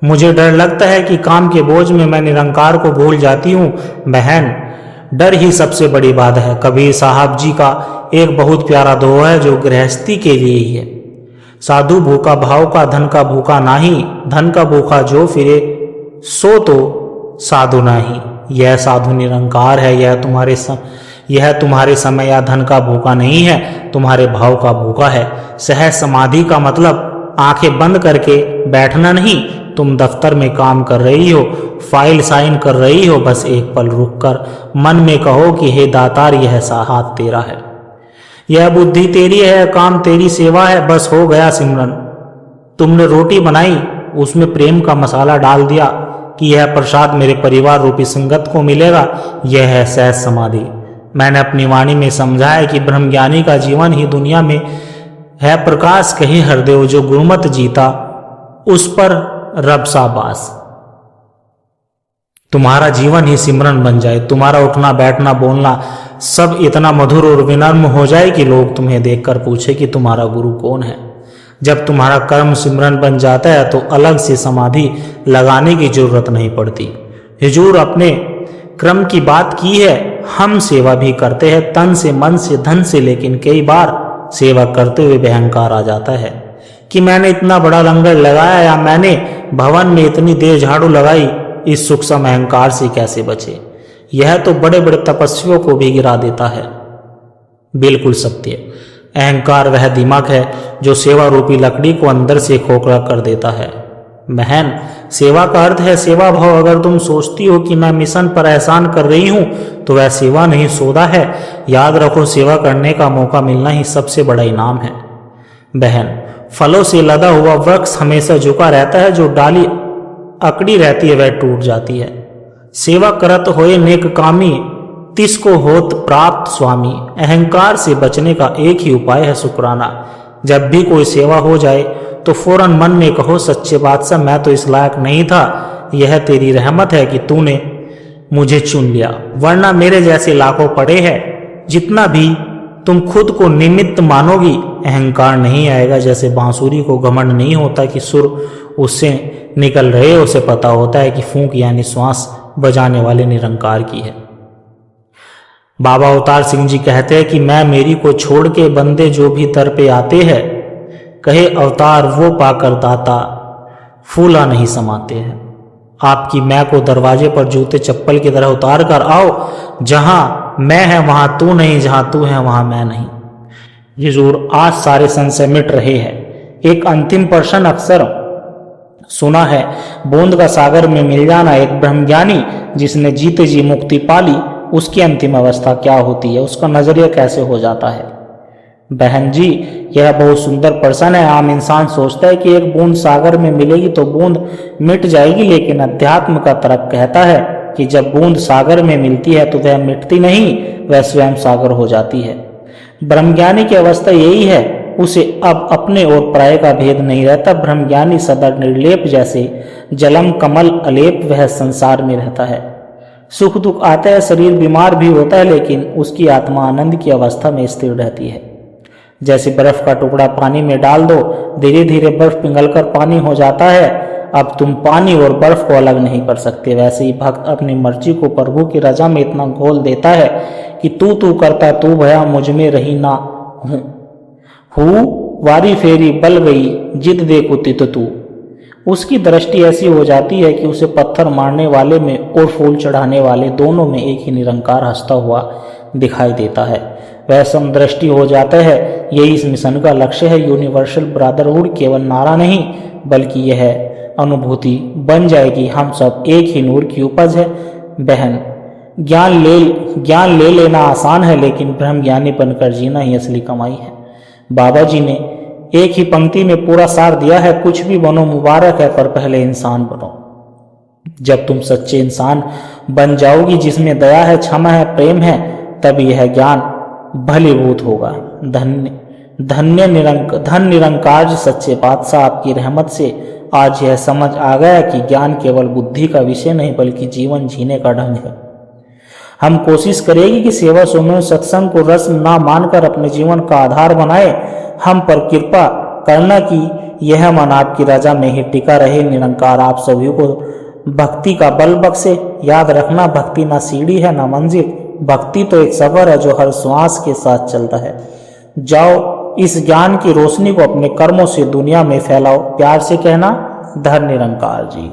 मुझे डर लगता है कि काम के बोझ में मैं निरंकार को भूल जाती हूँ। बहन, डर ही सबसे बड़ी बात है। कबीर साहब जी का एक बहुत प्यारा दोहा है जो गृहस्थी के लिए ही है। साधु भूखा भाव का, धन का भूखा नाही, धन का भूखा जो फिरे सो तो साधु नाही। यह साधु निरंकार है। यह तुम्हारे समय या धन का भूखा नहीं है, तुम्हारे भाव का भूखा है। सहज समाधि का मतलब आंखें बंद करके बैठना नहीं। तुम दफ्तर में काम कर रही हो, फाइल साइन कर रही हो, बस एक पल रुककर मन में कहो कि हे दातार, यह हाथ तेरा है, यह बुद्धि तेरी है, काम तेरी सेवा है। बस हो गया सिमरन। तुमने रोटी बनाई, उसमें प्रेम का मसाला डाल दिया कि यह प्रसाद मेरे परिवार रूपी संगत को मिलेगा। यह है सहज समाधि। मैंने अपनी वाणी में समझा है कि ब्रह्मज्ञानी का जीवन ही दुनिया में है प्रकाश। कहीं हरदेव जो गुरुमत जीता, उस पर रब शाबाश। तुम्हारा जीवन ही सिमरन बन जाए। तुम्हारा उठना बैठना बोलना सब इतना मधुर और विनम्र हो जाए कि लोग तुम्हें देखकर पूछे कि तुम्हारा गुरु कौन है। जब तुम्हारा कर्म सिमरन बन जाता है तो अलग से समाधि लगाने की जरूरत नहीं पड़ती। हुजूर अपने क्रम की बात की है। हम सेवा भी करते हैं तन से, मन से, धन से, लेकिन कई बार सेवा करते हुए अहंकार आ जाता है कि मैंने इतना बड़ा लंगर लगाया या मैंने भवन में इतनी देर झाड़ू लगाई। इस सूक्ष्म अहंकार से कैसे बचे। यह तो बड़े बड़े तपस्वियों को भी गिरा देता है। बिल्कुल सत्य। अहंकार वह दिमाग है जो सेवा रूपी लकड़ी को अंदर से खोखला कर देता है। बहन, सेवा का अर्थ है सेवा भाव। अगर तुम सोचती हो कि मैं मिशन पर एहसान कर रही हूं तो वह सेवा नहीं, सौदा है। याद रखो, सेवा करने का मौका मिलना ही सबसे बड़ा इनाम है। बहन, फलों से लदा हुआ वृक्ष हमेशा झुका रहता है, जो डाली अकड़ी रहती है वह टूट जाती है। सेवा करत होए नेक कामी, तिसको होत प्राप्त स्वामी। अहंकार से बचने का एक ही उपाय है शुक्राना। जब भी कोई सेवा हो जाए तो फौरन मन में कहो, सच्चे बादशाह मैं तो इस लायक नहीं था, यह तेरी रहमत है कि तूने मुझे चुन लिया, वरना मेरे जैसे लाखों पड़े हैं। जितना भी तुम खुद को निमित्त मानोगी, अहंकार नहीं आएगा। जैसे बांसुरी को घमंड नहीं होता कि सुर उससे निकल रहे, उसे पता होता है कि फूंक यानी श्वास बजाने वाले निरंकार की है। बाबा अवतार सिंह जी कहते हैं कि मैं मेरी को छोड़ के बंदे जो भी दर पे आते हैं, कहे अवतार वो पाकर दाता, फूला नहीं समाते हैं। आपकी मैं को दरवाजे पर जूते चप्पल की तरह उतार कर आओ। जहां मैं है वहां तू नहीं, जहां तू है वहां मैं नहीं। हुजूर, आज सारे संशय मिट रहे हैं। एक अंतिम प्रश्न अक्सर सुना है, बूंद का सागर में मिल जाना। एक ब्रह्मज्ञानी जिसने जीते जी मुक्ति पाली, उसकी अंतिम अवस्था क्या होती है, उसका नजरिया कैसे हो जाता है। बहन जी, यह बहुत सुंदर प्रश्न है। आम इंसान सोचता है कि एक बूंद सागर में मिलेगी तो बूंद मिट जाएगी, लेकिन अध्यात्म का तर्क कहता है कि जब बूंद सागर में मिलती है तो वह मिटती नहीं, वह स्वयं सागर हो जाती है। ब्रह्मज्ञानी की अवस्था यही है, उसे अब अपने और पराये का भेद नहीं रहता। ब्रह्मज्ञानी सदा निर्लेप, जैसे जलम कमल अलेप वह संसार में रहता है। सुख दुख आता है, शरीर बीमार भी होता है, लेकिन उसकी आत्मा आनंद की अवस्था में स्थिर रहती है। जैसे बर्फ का टुकड़ा पानी में डाल दो, धीरे धीरे बर्फ पिघलकर पानी हो जाता है। अब तुम पानी और बर्फ को अलग नहीं कर सकते। वैसे ही भक्त अपनी मर्जी को प्रभु की रजा में इतना घोल देता है कि तू करता तू भया, मुझ में रही ना हूँ वारी फेरी बल गई, जिद देखो तित तू। उसकी दृष्टि ऐसी हो जाती है कि उसे पत्थर मारने वाले में और फूल चढ़ाने वाले दोनों में एक ही निरंकार हंसता हुआ दिखाई देता है। वह समदृष्टि हो जाता है। यही इस मिशन का लक्ष्य है। यूनिवर्सल ब्रदरहुड केवल नारा नहीं, बल्कि यह अनुभूति बन जाएगी। हम सब एक ही नूर की उपज है। बहन, ज्ञान ले लेना आसान है, लेकिन ब्रह्मज्ञानी बनकर जीना ही असली कमाई है। बाबा जी ने एक ही पंक्ति में पूरा सार दिया है, कुछ भी बनो मुबारक है, पर पहले इंसान बनो। जब तुम सच्चे इंसान बन जाओगी, जिसमें दया है, क्षमा है, प्रेम है, तब यह ज्ञान भलीभूत होगा। धन निरंकार सच्चे बादशाह, आपकी रहमत से आज यह समझ आ गया कि ज्ञान केवल बुद्धि का विषय नहीं, बल्कि जीवन जीने का ढंग है। हम कोशिश करेंगे कि सेवा सुमन सत्संग को रस्म ना मानकर अपने जीवन का आधार बनाए। हम पर कृपा करना कि यह मन आपकी रजा में ही टिका रहे। निरंकार आप सभी को भक्ति का बल बख्शे। याद रखना, भक्ति ना सीढ़ी है ना मंजिल, भक्ति तो एक सफर है जो हर श्वास के साथ चलता है। जाओ, इस ज्ञान की रोशनी को अपने कर्मों से दुनिया में फैलाओ। प्यार से कहना, धन निरंकार जी।